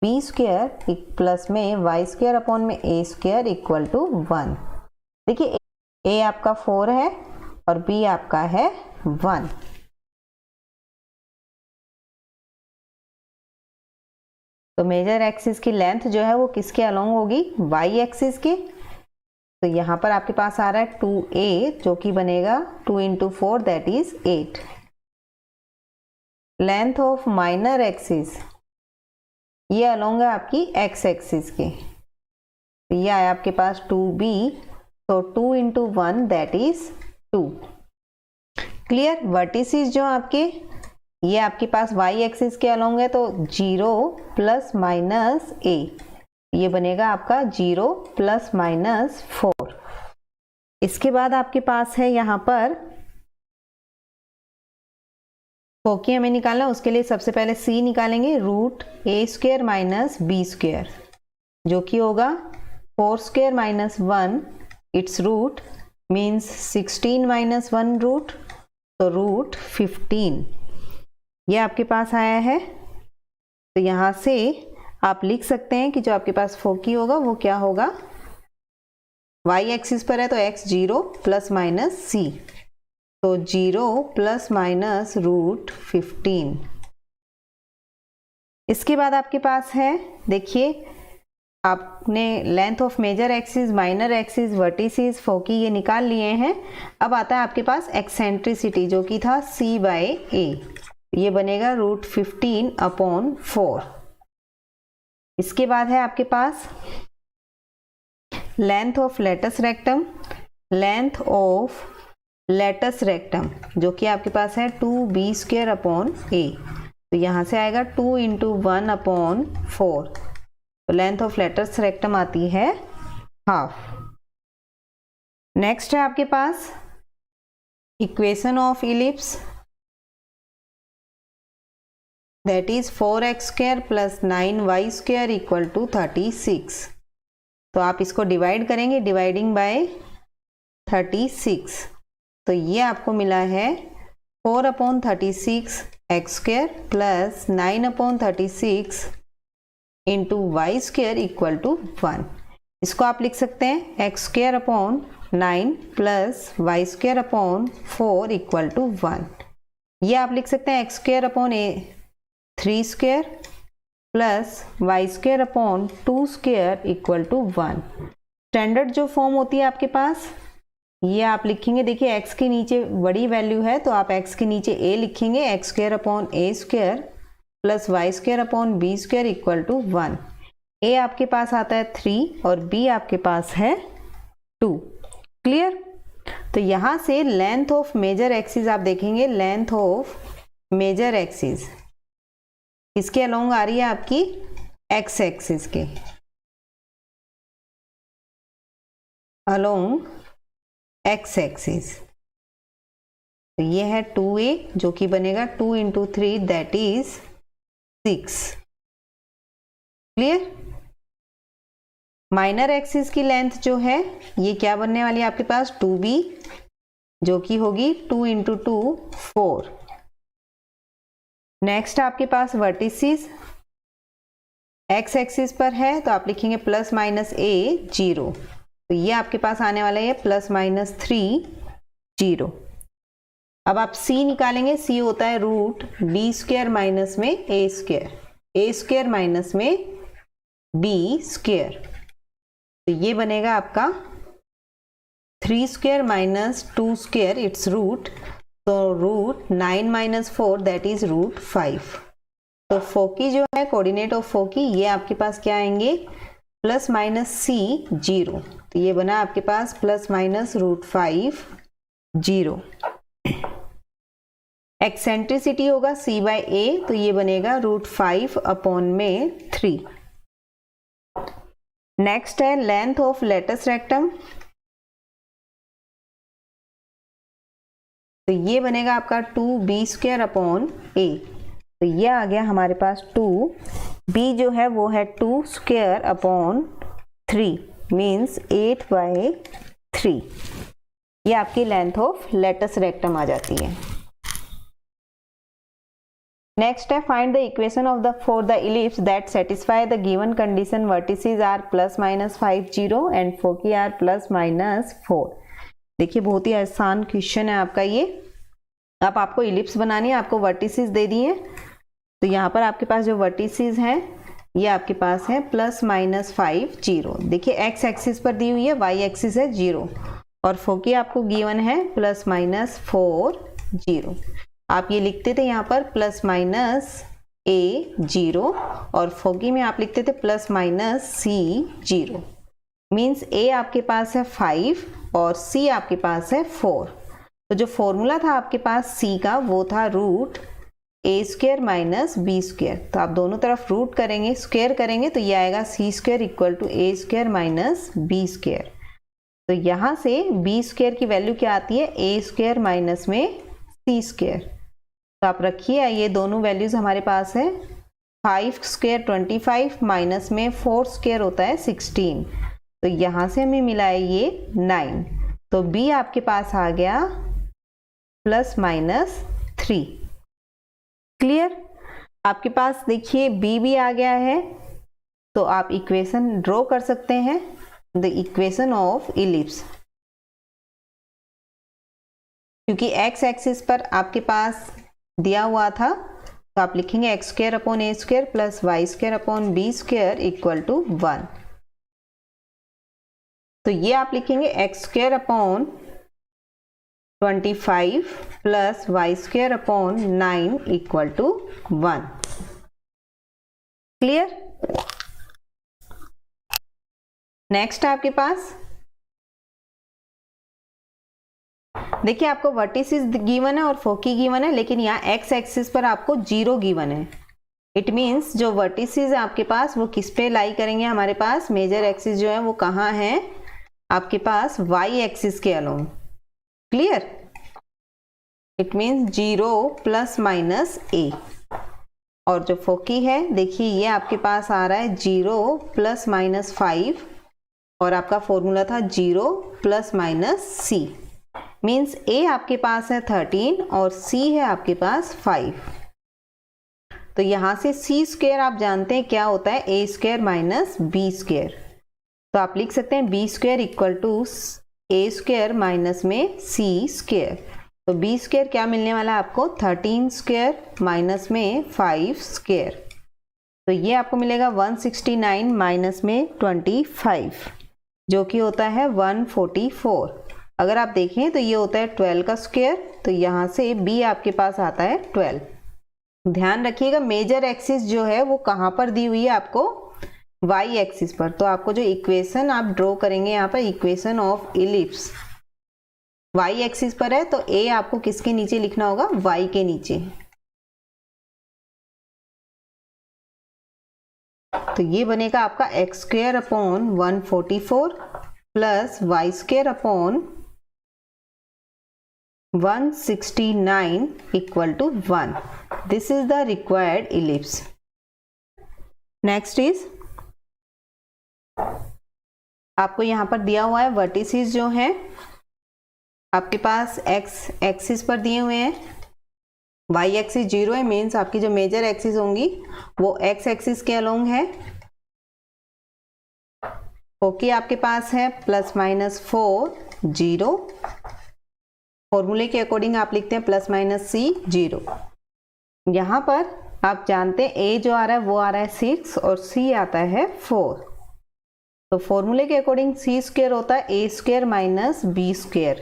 b square plus में वाई स्क्वायर अपॉन में ए स्क्वायर इक्वल टू 1। देखिए ए आपका 4 है और बी आपका है 1। तो मेजर एक्सिस की लेंथ जो है वो किसके अलोंग होगी, वाई एक्सिस के। तो यहाँ पर आपके पास आ रहा है 2a जो कि बनेगा 2 into 4 that is 8। Length of minor axis ये अलोंग है आपकी एक्स एक्सिस के। तो ये आया आपके पास 2b, तो 2 into 1 that is 2। Clear. Vertices जो आपके ये आपके पास वाई एक्सिस के अलोंग है, तो 0 प्लस माइनस a, ये बनेगा आपका 0 प्लस माइनस 4। इसके बाद आपके पास है यहाँ पर फोकी हमें निकालना, उसके लिए सबसे पहले c निकालेंगे, root a square minus b square जो कि होगा 4 square minus 1 its root means 16 minus 1 root, तो रूट 15 ये आपके पास आया है। तो यहाँ से आप लिख सकते हैं कि जो आपके पास फोकी होगा वो क्या होगा, वाई एक्सिस पर है तो x 0 प्लस माइनस c, तो 0 प्लस माइनस रूट 15। इसके बाद आपके पास है, देखिए आपने length of major axis, minor axis, vertices, foci ये निकाल लिए हैं। अब आता है आपके पास एक्सेंट्रिसिटी जो कि था c बाय a, ये बनेगा रूट 15 अपॉन 4। इसके बाद है आपके पास length of latus rectum, length of latus rectum जो कि आपके पास है 2b स्क्वायर अपॉन a, तो यहाँ से आएगा 2 इंटू 1 अपॉन 4, तो लेंथ ऑफ लेटस रेक्टम आती है हाफ। नेक्स्ट है आपके पास equation of ellipse that is 4x square plus 9y square equal to 36। तो आप इसको डिवाइड करेंगे, डिवाइडिंग बाय 36, तो ये आपको मिला है 4 upon 36 x square plus 9 upon 36 into y square equal to 1। इसको आप लिख सकते हैं x square upon 9 plus Y square upon 4 equal to 1। ये आप लिख सकते हैं x square upon 3 square plus Y square upon 2 square equal to 1। Standard जो फॉर्म होती है आपके पास ये आप लिखेंगे, देखिए x के नीचे बड़ी वैल्यू है तो आप x के नीचे a लिखेंगे, x square upon a square plus Y square upon B square equal to 1। a आपके पास आता है 3 और b आपके पास है 2। क्लियर। तो यहाँ से लेंथ ऑफ मेजर एक्सिस आप देखेंगे, लेंथ ऑफ मेजर एक्सिस इसके अलोंग आ रही है आपकी x एक्सिस के अलोंग x एक्सिस। तो ये है 2a जो कि बनेगा 2 into 3 that is 6। Clear. Minor axis की लेंथ जो है ये क्या बनने वाली है आपके पास 2b जो कि होगी 2 इंटू 2 4। नेक्स्ट आपके पास वर्टिसेस x एक्सिस पर है तो आप लिखेंगे प्लस माइनस a 0, तो ये आपके पास आने वाला है प्लस माइनस 3 0। अब आप c निकालेंगे, c होता है रूट b स्क्वायर माइनस में a स्क्वायर माइनस में b स्क्वायर, तो ये बनेगा आपका 3 square minus 2 square it's root, तो root 9 minus 4 that is root 5। तो फोकी जो है कोऑर्डिनेट ऑफ फोकी ये आपके पास क्या आएंगे प्लस माइनस c 0, तो ये बना आपके पास प्लस माइनस रूट 5 0। एक्सेंट्रिसिटी होगा c बाय a, तो ये बनेगा रूट 5 अपॉन में 3। नेक्स्ट है लेंथ ऑफ लेटस रेक्टम, तो ये बनेगा आपका 2b स्क्वायर अपॉन a, तो ये आ गया हमारे पास 2, b जो है वो है 2 स्क्वायर अपॉन 3 मीन्स 8/3। ये आपकी लेंथ ऑफ लेटस रेक्टम आ जाती है। नेक्स्ट है find the equation of the for the ellipse that satisfy the given condition vertices are ±5 0 and foci are ±4। देखिए बहुत ही आसान क्वेश्चन है आपका ये। अब आपको इलिप्स बनानी है, आपको वर्टिसेस दे दिए, तो यहाँ पर आपके पास जो वर्टिसेस हैं ये आपके पास है ±5 0। देखिए एक्स एक्सिस पर दी हुई है, वाई एक्सिस है 0 और फोकी आपको गिवन है ±4 0। आप ये लिखते थे यहाँ पर ±a0 और फोकी में आप लिखते थे ±c0। मीन्स a आपके पास है 5 और c आपके पास है 4। तो जो फॉर्मूला था आपके पास c का वो था रूट a² - b²। तो आप दोनों तरफ रूट करेंगे, स्क्वायर करेंगे तो ये आएगा c² = a² - b²। तो यहाँ से b² की वैल्यू क्या आती है, a² माइनस में c²। तो आप रखिए ये दोनों वैल्यूज हमारे पास है। 5² 25 माइनस में 4² होता है 16। तो यहाँ से हमें मिला है ये 9। तो b आपके पास आ गया ±3। क्लियर? आपके पास देखिए b भी आ गया है, तो आप इक्वेशन ड्रॉ कर सकते हैं, द इक्वेशन ऑफ इलिप्स। क्योंकि x एक्सिस पर आपके पास दिया हुआ था तो आप लिखेंगे x² upon a² plus y² upon b² equal to 1। तो ये आप लिखेंगे x² upon 25 plus y² upon 9 equal to 1। Clear? Next आपके पास देखिए आपको वर्टिसेस गिवन है और फोकी गिवन है, लेकिन यहाँ x एक्सिस पर आपको 0 गिवन है। इट मीन्स जो वर्टिसेस है आपके पास वो किस पे लाई करेंगे, हमारे पास मेजर एक्सिस जो है वो कहाँ है, आपके पास y एक्सिस के along. Clear? It means 0 ± a। और जो फोकी है देखिए ये आपके पास आ रहा है 0 ± 5 और आपका फॉर्मूला था 0 ± c। मीन्स a आपके पास है 13 और c है आपके पास 5। तो यहां से c² आप जानते हैं क्या होता है, a² - b²। तो आप लिख सकते हैं b² equal to a² minus में c²। तो b² क्या मिलने वाला है आपको, 13² माइनस में 5²। तो ये आपको मिलेगा 169 माइनस में 25 जो कि होता है 144। अगर आप देखें तो ये होता है 12 का स्क्वायर, तो यहाँ से b आपके पास आता है 12। ध्यान रखिएगा मेजर एक्सिस जो है वो कहाँ पर दी हुई है आपको, y एक्सिस पर। तो आपको जो इक्वेशन आप ड्रॉ करेंगे यहाँ पर, equation of ellipse y axis पर है, तो a आपको किसके नीचे लिखना होगा, y के नीचे। तो ये बनेगा आपका x² upon 144 plus y² upon 169 equal to 1। This is the required ellipse. Next is आपको यहां पर दिया हुआ है वर्टिसेस जो है आपके पास x एक्सिस पर दिए हुए हैं, y एक्सिस 0 है, मीन्स आपकी जो मेजर एक्सिस होंगी वो x एक्सिस के अलोंग है। ओके आपके पास है ±4 0। फॉर्मूले के अकॉर्डिंग आप लिखते हैं ±c0। यहाँ पर आप जानते हैं a जो आ रहा है वो आ रहा है 6 और c आता है 4। तो फॉर्मूले के अकॉर्डिंग c² होता है a² माइनस b²।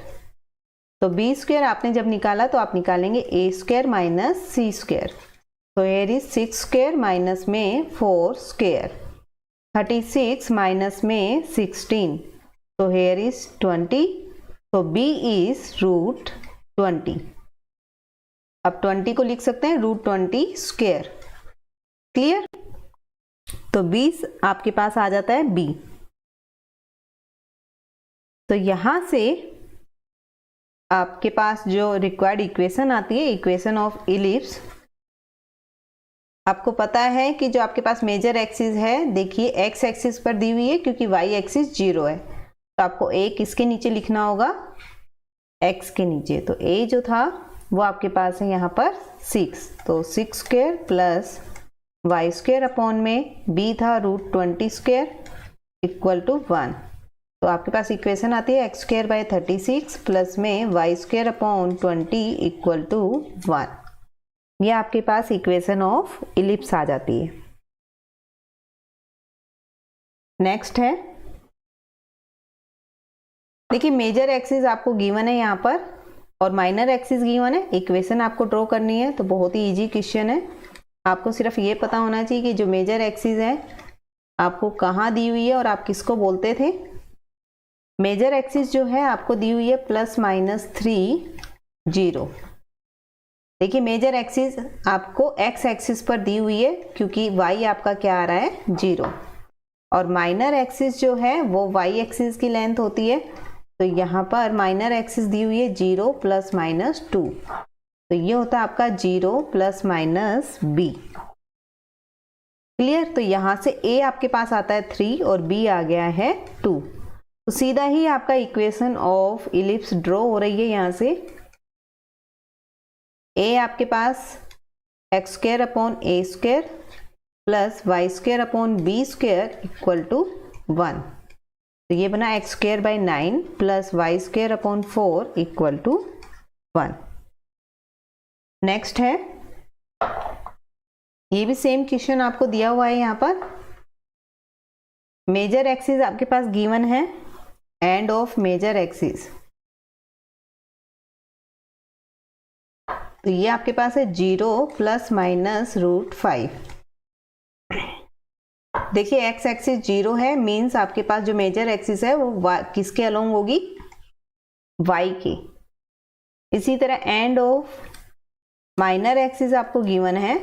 तो b² आपने जब निकाला तो आप निकालेंगे a² माइनस c²। तो here is 6² माइनस में 4², 36 माइनस में 16। तो here is 20। तो b is √20। अब 20 को लिख सकते हैं √20²। क्लियर? तो 20 आपके पास आ जाता है b। तो यहां से आपके पास जो रिक्वायर्ड इक्वेशन आती है, इक्वेशन ऑफ इलिप्स, आपको पता है कि जो आपके पास मेजर एक्सिस है, देखिए एक्स एक्सिस पर दी हुई है क्योंकि वाई एक्सिस 0 है, तो आपको ए किसके नीचे लिखना होगा, एक्स के नीचे। तो ए जो था वो आपके पास है यहाँ पर 6, तो 6 square plus Y square upon में बी था √20 स्क्वायर इक्वल टू 1। तो आपके पास इक्वेशन आती है एक्स स्क्वायर बाय 36 प्लस में y square upon 20 equal to 1। ये आपके पास इक्वेशन ऑफ इलिप्स आ जाती है। नेक्स्ट है, देखिए मेजर एक्सिस आपको गिवन है यहाँ पर और माइनर एक्सिस गिवन है, इक्वेशन आपको ड्रॉ करनी है। तो बहुत ही इजी क्वेश्चन है, आपको सिर्फ ये पता होना चाहिए कि जो मेजर एक्सिस है आपको कहाँ दी हुई है और आप किसको बोलते थे। मेजर एक्सिस जो है आपको दी हुई है +-3 0। देखिए मेजर एक्सिस आपको एक्स एक्सिस पर दी हुई है क्योंकि वाई आपका क्या आ रहा है 0, और माइनर एक्सिस जो है वो वाई एक्सिस की लेंथ होती है। तो यहाँ पर माइनर एक्सिस दी हुई है 0 ± 2, तो ये होता है आपका 0 ± b। क्लियर। तो यहाँ से a आपके पास आता है 3 और b आ गया है 2, तो सीधा ही आपका इक्वेशन ऑफ इलिप्स ड्रॉ हो रही है। यहाँ से a आपके पास x² upon a² plus y² upon b² equal to 1। तो ये बना x² by 9 plus y² upon 4 equal to 1। Next है, ये भी सेम क्वेश्चन आपको दिया हुआ है। यहाँ पर मेजर एक्सिस आपके पास गिवन है, एंड ऑफ मेजर एक्सिस, तो ये आपके पास है 0 ± √5। देखिए एक्स एक्सिस 0 है, मीन्स आपके पास जो मेजर एक्सिस है वो किसके अलोंग होगी, y के। इसी तरह एंड ऑफ माइनर एक्सिस आपको गिवन है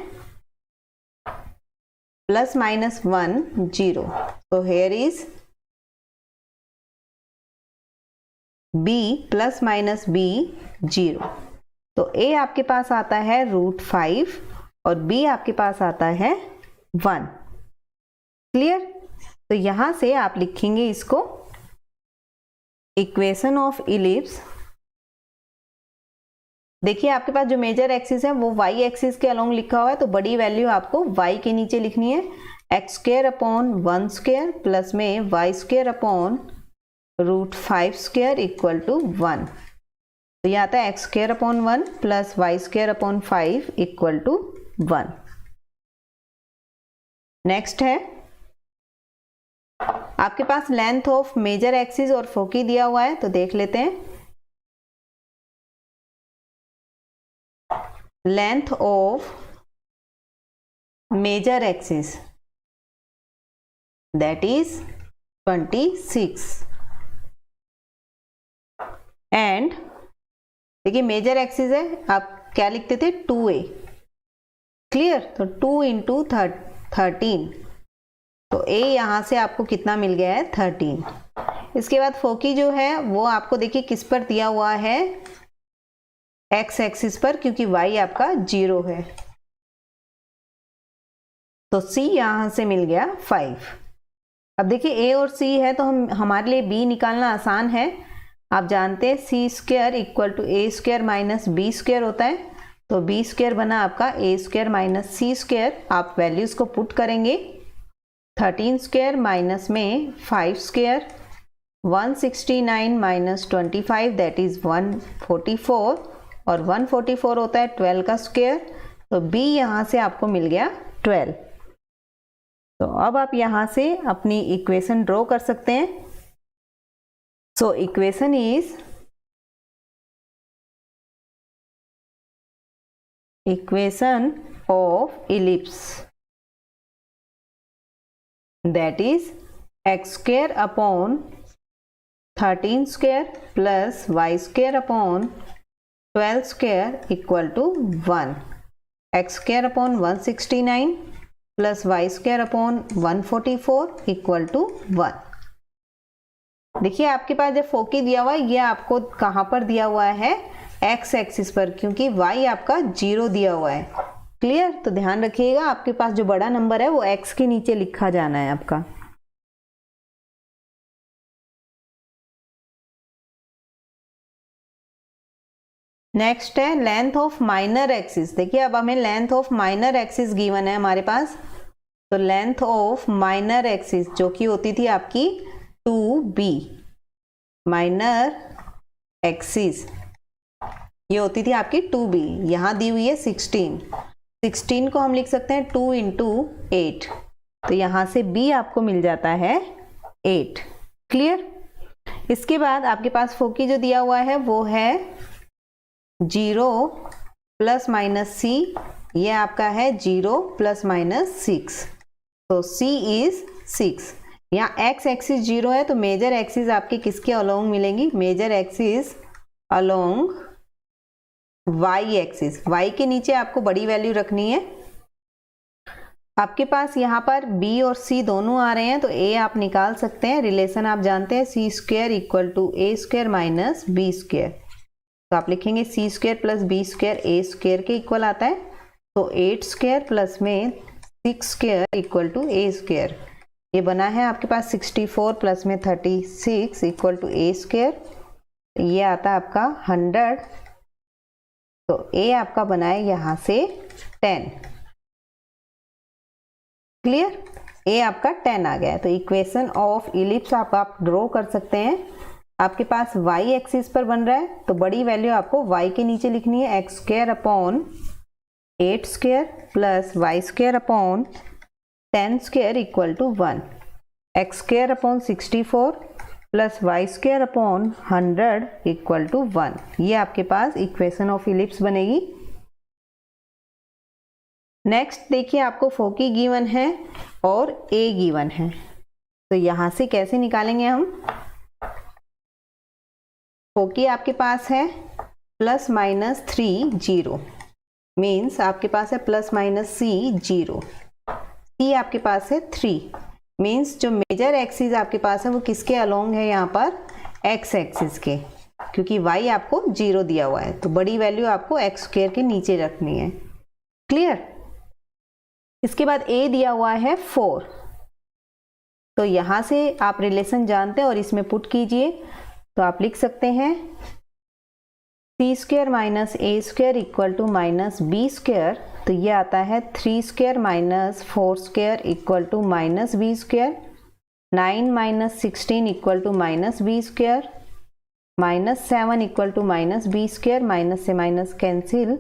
+-1 0, तो हेयर इज b +-b 0। तो a आपके पास आता है √5 और b आपके पास आता है 1। क्लियर। तो यहां से आप लिखेंगे इसको इक्वेशन ऑफ इलिप्स। देखिए आपके पास जो मेजर एक्सिस है वो y एक्सिस के अलोंग लिखा हुआ है, तो बड़ी वैल्यू आपको y के नीचे लिखनी है, x² अपॉन 1² प्लस में y² अपॉन √5² इक्वल टू 1। तो यह आता है x² upon 1 plus y² upon 5 equal to 1। Next है, आपके पास लेंथ ऑफ मेजर एक्सिस और फोकी दिया हुआ है, तो देख लेते हैं। Length of major axis that is 26 and देखिए मेजर एक्सिस है, आप क्या लिखते थे 2a। क्लियर। तो 2 × 13, तो a यहां से आपको कितना मिल गया है 13। इसके बाद फोकी जो है वो आपको देखिए किस पर दिया हुआ है, एक्स एक्सिस पर, क्योंकि y आपका 0 है, तो c यहां से मिल गया 5। अब देखिए a और c है तो हमारे लिए b निकालना आसान है। आप जानते हैं c² equal to a² minus b² होता है, तो b² बना आपका a² माइनस c²। आप वैल्यूज को पुट करेंगे, 13² माइनस में 5², 169 माइनस 25 दैट इज 144, और 144 होता है 12 का स्क्वायर, तो b यहां से आपको मिल गया 12। तो अब आप यहां से अपनी इक्वेशन ड्रॉ कर सकते हैं। So equation is equation of ellipse that is x² upon 13² plus y² upon 12² equal to 1, x² upon 169 plus y² upon 144 equal to 1। देखिए आपके पास जो फोकी दिया हुआ है ये आपको कहाँ पर दिया हुआ है, x एक्सिस पर, क्योंकि y आपका 0 दिया हुआ है। क्लियर? तो ध्यान रखिएगा, आपके पास जो बड़ा नंबर है वो x के नीचे लिखा जाना है आपका। नेक्स्ट है लेंथ ऑफ माइनर एक्सिस। देखिए अब हमें length of minor axis given है हमारे पास। तो लेंथ ऑफ माइनर एक्सिस जो कि होती थी आपकी 2b, माइनर एक्सिस ये होती थी आपकी 2b, यहाँ दी हुई है 16 को हम लिख सकते हैं 2 इंटू 8, तो यहाँ से b आपको मिल जाता है 8। क्लियर? इसके बाद आपके पास फोकी जो दिया हुआ है वो है 0 प्लस माइनस c, ये आपका है 0 प्लस माइनस 6, तो c इज 6। यहाँ x एक्सिस 0 है तो मेजर एक्सिस आपके किसके अलोंग मिलेंगी? Major axis along y axis, y के नीचे आपको बड़ी वैल्यू रखनी है। आपके पास यहाँ पर b और c दोनों आ रहे हैं तो a आप निकाल सकते हैं, रिलेशन आप जानते हैं c square equal to a square minus b square, तो आप लिखेंगे c square plus b square a square के इक्वल आता है, तो 8 स्क्वायर प्लस में 6 square equal to a square, ये बना है आपके पास 64 प्लस में 36 इक्वल टू a स्क्वायर, ये आता है आपका 100, तो a आपका बना है यहाँ से 10। क्लियर? a आपका 10 आ गया है। तो इक्वेशन ऑफ इलिप्स आप ड्रॉ कर सकते हैं। आपके पास y एक्सिस पर बन रहा है तो बड़ी वैल्यू आपको y के नीचे लिखनी है, x square upon 8 square plus y square upon 10 square equal to 1, x square upon 64 plus Y square upon 100 equal to 1, ये आपके पास इक्वेशन ऑफ इलिप्स बनेगी। नेक्स्ट देखिए आपको फोकी गिवन है और ए गिवन है, तो यहां से कैसे निकालेंगे हम? फोकी आपके पास है प्लस माइनस 3 0, मीन्स आपके पास है प्लस माइनस c 0, c आपके पास है 3, मीन्स जो मेजर एक्सिस आपके पास है वो किसके अलोंग है? यहाँ पर x एक्सिस के, क्योंकि y आपको 0 दिया हुआ है तो बड़ी वैल्यू आपको x स्क्वायर के नीचे रखनी है। क्लियर? इसके बाद a दिया हुआ है 4, तो यहाँ से आप रिलेशन जानते हैं और इसमें पुट कीजिए, तो आप लिख सकते हैं c square minus a square equal to minus b square, तो ये आता है 3 square minus 4 square equal to minus b square, 9 minus 16 equal to minus b square, minus 7 equal to minus b square, minus से minus cancel,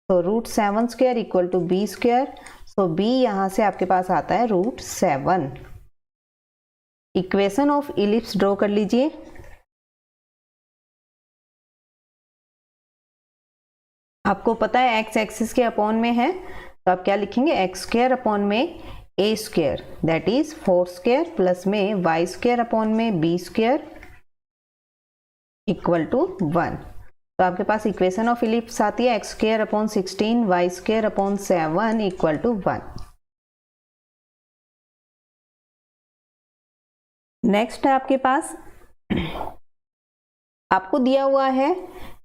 तो root 7 square equal to b square, so b यहाँ से आपके पास आता है root 7। Equation of ellipse draw कर लीजिए। आपको पता है x एक्सिस के अपॉन में है तो आप क्या लिखेंगे? x स्क्वायर अपॉन में a square, that is 4 square plus में y स्क्वायर अपॉन में b स्क्वायर इक्वल टू 1, तो आपके पास इक्वेशन ऑफ इलिप्स आती है x square upon 16 y square upon 7 equal to 1। Next है आपके पास आपको दिया हुआ है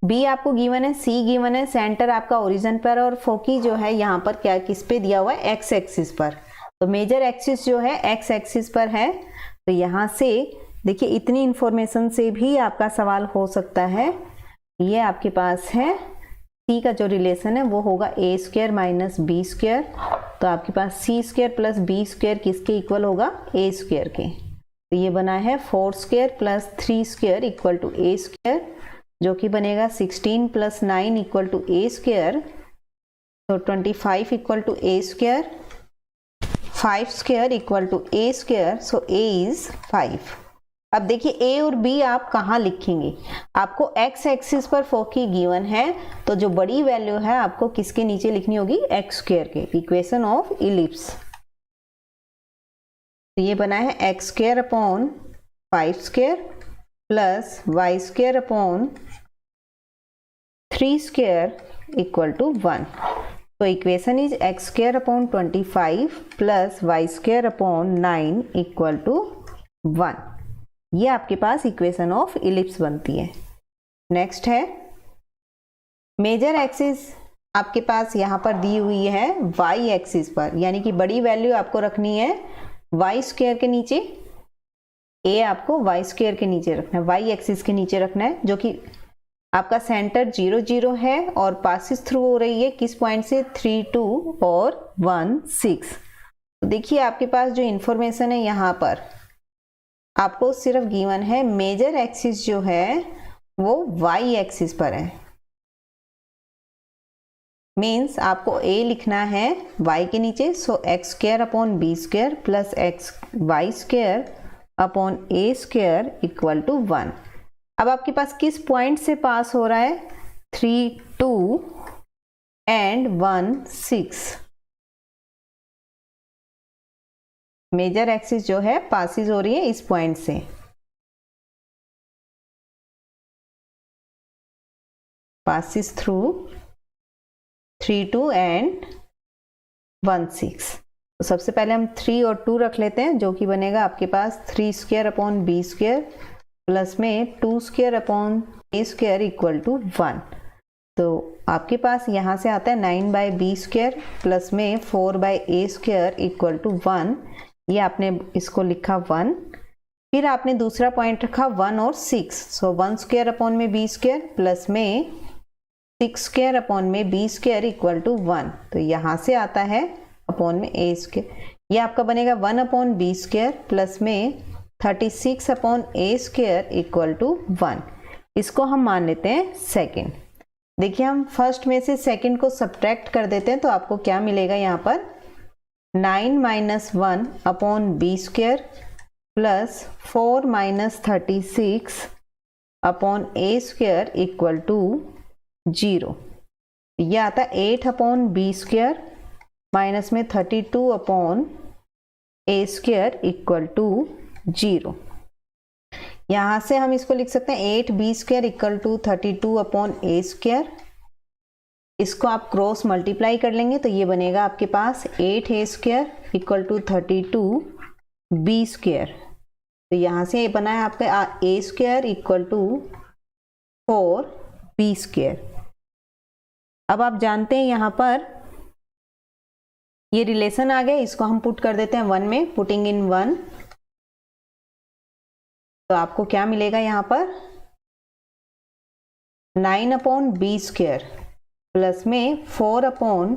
b आपको गिवन है, c गिवन है, सेंटर आपका ओरिजिन पर और फोकी जो है यहाँ पर क्या किस पे दिया हुआ है? x एक्सिस पर, तो मेजर एक्सिस जो है x एक्सिस पर है, तो यहाँ से देखिए इतनी इंफॉर्मेशन से भी आपका सवाल हो सकता है। ये आपके पास है c का जो रिलेशन है वो होगा a square minus b square, तो आपके पास c square plus b square किसके इक्वल होगा? a स्क्वायर के, तो ये बना है 4 square plus 3 square equal to a square, जो कि बनेगा 16 plus 9 equal to a square, तो 25 equal to a square, 5 square equal to a square, so a is 5। अब देखिए a और b आप कहाँ लिखेंगे? आपको x एक्सिस पर फोकी गिवन है तो जो बड़ी वैल्यू है आपको किसके नीचे लिखनी होगी? x स्क्वायर के, इक्वेशन ऑफ इलिप्स। तो ये बना है x square upon 5 square plus y square upon 3 square equal to 1, तो equation is x square upon 25 plus y square upon 9 equal to 1, ये आपके पास इक्वेशन ऑफ इलिप्स बनती है। नेक्स्ट है मेजर एक्सिस आपके पास यहाँ पर दी हुई है y एक्सिस पर, यानी कि बड़ी वैल्यू आपको रखनी है y स्क्वायर के नीचे, a आपको y स्क्वायर के नीचे रखना है, y एक्सिस के नीचे रखना है, जो कि आपका सेंटर 0 0 है और पासिस थ्रू हो रही है किस पॉइंट से, 3 2 और 1 6। तो देखिए आपके पास जो इंफॉर्मेशन है यहाँ पर आपको सिर्फ गिवन है मेजर एक्सिस जो है वो y एक्सिस पर है, मीन्स आपको a लिखना है y के नीचे, so x square upon B square plus x y square upon a square equal to 1। अब आपके पास किस पॉइंट से पास हो रहा है, 3 2 एंड 1 6। मेजर एक्सिस जो है पासिस हो रही है इस पॉइंट से, पासिस थ्रू 3 2 एंड 1 6। तो सबसे पहले हम 3 और 2 रख लेते हैं, जो कि बनेगा आपके पास 3 square upon B square plus में 2 square upon A square equal to 1। तो आपके पास यहाँ से आता है 9 बाई बी स्क्वायर प्लस में 4 by A square equal to 1। ये आपने इसको लिखा 1, फिर आपने दूसरा पॉइंट रखा 1 और 6, सो 1 स्क्वायर अपॉन में बी स्क्वायर प्लस में 6 स्क्वायर अपॉन में बी स्क्वायर इक्वल टू 1। तो यहाँ से आता है अपॉन में ए स्क्वायर, ये आपका बनेगा 1 अपॉन बी स्क्वायर प्लस में 36 upon A square equal to 1। इसको हम मान लेते हैं सेकेंड। देखिए हम फर्स्ट में से सेकेंड को सब्ट्रैक्ट कर देते हैं, तो आपको क्या मिलेगा यहाँ पर, 9 minus 1 upon B square plus 4 minus 36 upon A square equal to 0। ये आता है 8 अपॉन बी स्क्वायर माइनस में 32 upon A square equal to 0। यहाँ से हम इसको लिख सकते हैं 8 B square equal to 32 upon A square. इसको आप क्रॉस मल्टीप्लाई कर लेंगे तो ये बनेगा आपके पास 8 a square equal to 32 b square. तो यहाँ से ये बना है आपका a square equal to 4 B square. अब आप जानते हैं यहाँ पर ये रिलेशन आ गया, इसको हम पुट कर देते हैं 1 में, पुटिंग इन 1। तो आपको क्या मिलेगा यहाँ पर, 9 अपॉन बी स्क्वायर प्लस में 4 upon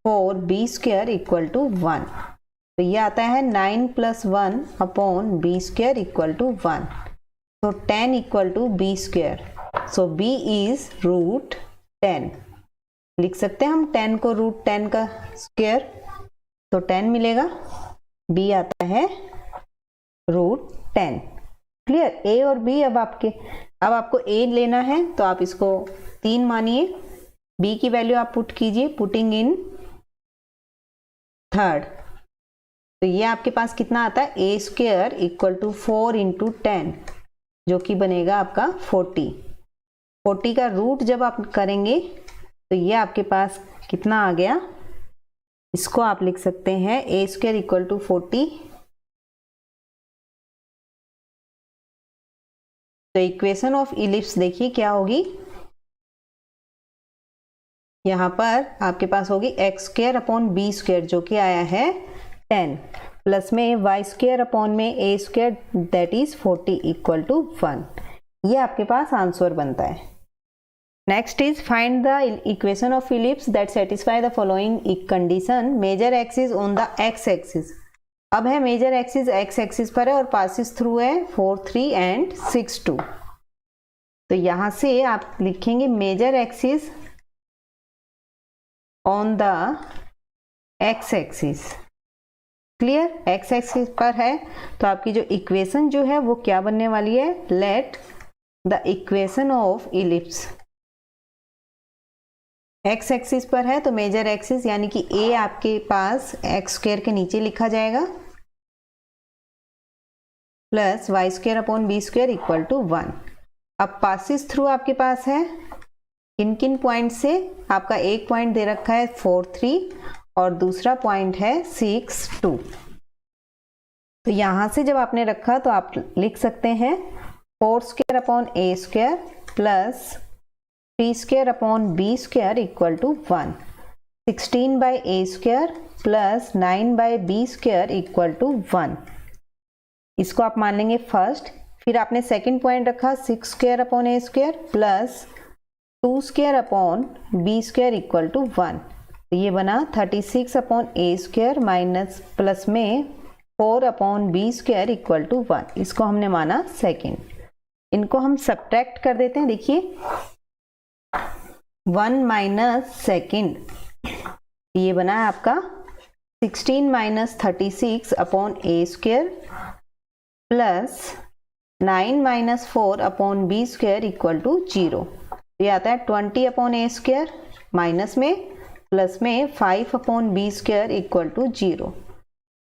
4 B square equal to 1। तो ये आता है 9 plus 1 upon B square equal to 1। तो 10 equal to B square, so B is root 10। लिख सकते हैं हम 10 को रूट 10 का स्क्वायर, तो 10 मिलेगा, बी आता है रूट 10। क्लियर, ए और बी। अब आपको ए लेना है तो आप इसको 3 मानिए, बी की वैल्यू आप पुट कीजिए, पुटिंग इन थर्ड। तो ये आपके पास कितना आता है, ए स्क्वायर इक्वल टू 4 इंटू 10, जो कि बनेगा आपका 40। 40 का रूट जब आप करेंगे तो ये आपके पास कितना आ गया, इसको आप लिख सकते हैं ए स्क्वायर इक्वल टू 40। तो इक्वेशन ऑफ इलिप्स देखिए क्या होगी, यहाँ पर आपके पास होगी X square upon B square जो कि आया है 10 प्लस में वाई स्क्वायर अपॉन में a square that is 40 equal to 1। ये आपके पास आंसर बनता है। Next is find the equation of ellipse that satisfy the following condition, major axis on the x axis. अब है मेजर एक्सिस एक्स एक्सिस पर है और पासिस थ्रू है 4 3 एंड 6 2। तो यहाँ से आप लिखेंगे major axis on the x axis. Clear, X axis पर है तो आपकी जो इक्वेशन जो है वो क्या बनने वाली है, let the equation of ellipse. X axis पर है तो मेजर एक्सिस यानी कि ए आपके पास एक्स स्क्वायर के नीचे लिखा जाएगा plus Y square upon B square equal to 1। अब पासिस थ्रू आपके पास है किन किन पॉइंट से, आपका एक पॉइंट दे रखा है 4 3 और दूसरा पॉइंट है 6 2। तो यहां से जब आपने रखा तो आप लिख सकते हैं 4 square upon A square plus 3 square upon B square equal to 1। 16 by A square plus 9 by B square equal to 1। इसको आप मान लेंगे फर्स्ट। फिर आपने सेकंड पॉइंट रखा 6 square upon A square plus 2 square upon B square equal to 1। तो ये बना 36 अपॉन ए स्क्वायर माइनस प्लस में 4 upon B square equal to 1। इसको हमने माना सेकंड। इनको हम सब्ट्रैक्ट कर देते हैं। देखिए 1 माइनस सेकेंड, ये बना है आपका 16 minus 36 upon A square plus 9 minus 4 upon B square equal to 0। ये आता है 20 अपॉन ए स्क्वायर माइनस में प्लस में 5 upon B square equal to 0।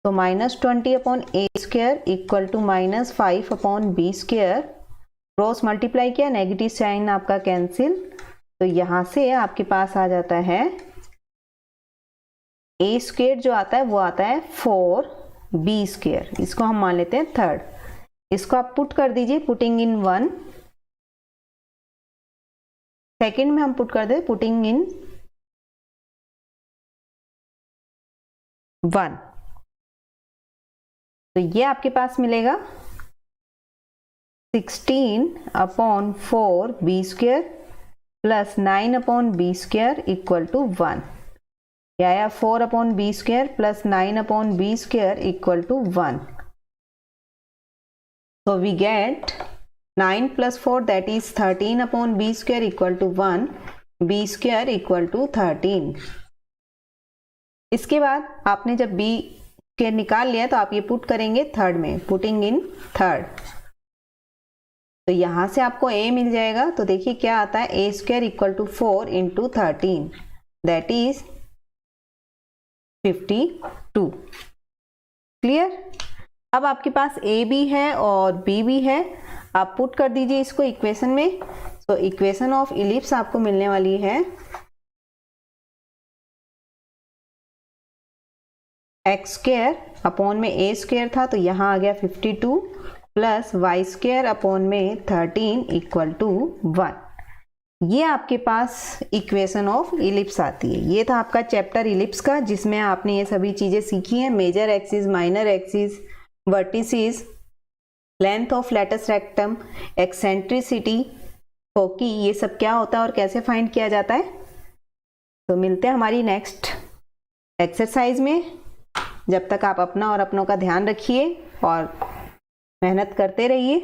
तो -20 upon A square equal to -5 upon B square. Cross multiply किया, नेगेटिव साइन आपका cancel. तो यहाँ से आपके पास आ जाता है ए स्क्वायर जो आता है वो आता है 4b स्क्वायर। इसको हम मान लेते हैं थर्ड। इसको आप पुट कर दीजिए, पुटिंग इन 1। सेकंड में हम पुट कर दे, पुटिंग इन 1। तो ये आपके पास मिलेगा 16 upon 4 B square plus 9 upon B square equal to 1। यह आया 4 upon B square plus 9 upon B square equal to 1। So we get 9 plus 4 that is 13 upon b square equal to 1, b square equal to 13। इसके बाद आपने जब b square निकाल लिया तो आप ये पुट करेंगे थर्ड में, पुटिंग इन थर्ड। तो यहाँ से आपको a मिल जाएगा। तो देखिए क्या आता है, a square equal to 4 into 13 that is 52। Clear. अब आपके पास a भी है और b भी है, आप पुट कर दीजिए इसको इक्वेशन में। तो इक्वेशन ऑफ इलिप्स आपको मिलने वाली है एक्स स्क्वायर अपॉन में a स्क्वायर था तो यहाँ आ गया 52 प्लस वाई स्क्वायर अपॉन में 13 इक्वल टू 1। ये आपके पास इक्वेशन ऑफ इलिप्स आती है। ये था आपका चैप्टर इलिप्स का, जिसमें आपने ये सभी चीज़ें सीखी हैं, major axis, minor axis, vertices, length of latus rectum, eccentricity, foci, ये सब क्या होता है और कैसे फाइंड किया जाता है। तो मिलते हैं हमारी नेक्स्ट एक्सरसाइज में। जब तक आप अपना और अपनों का ध्यान रखिए और मेहनत करते रहिए।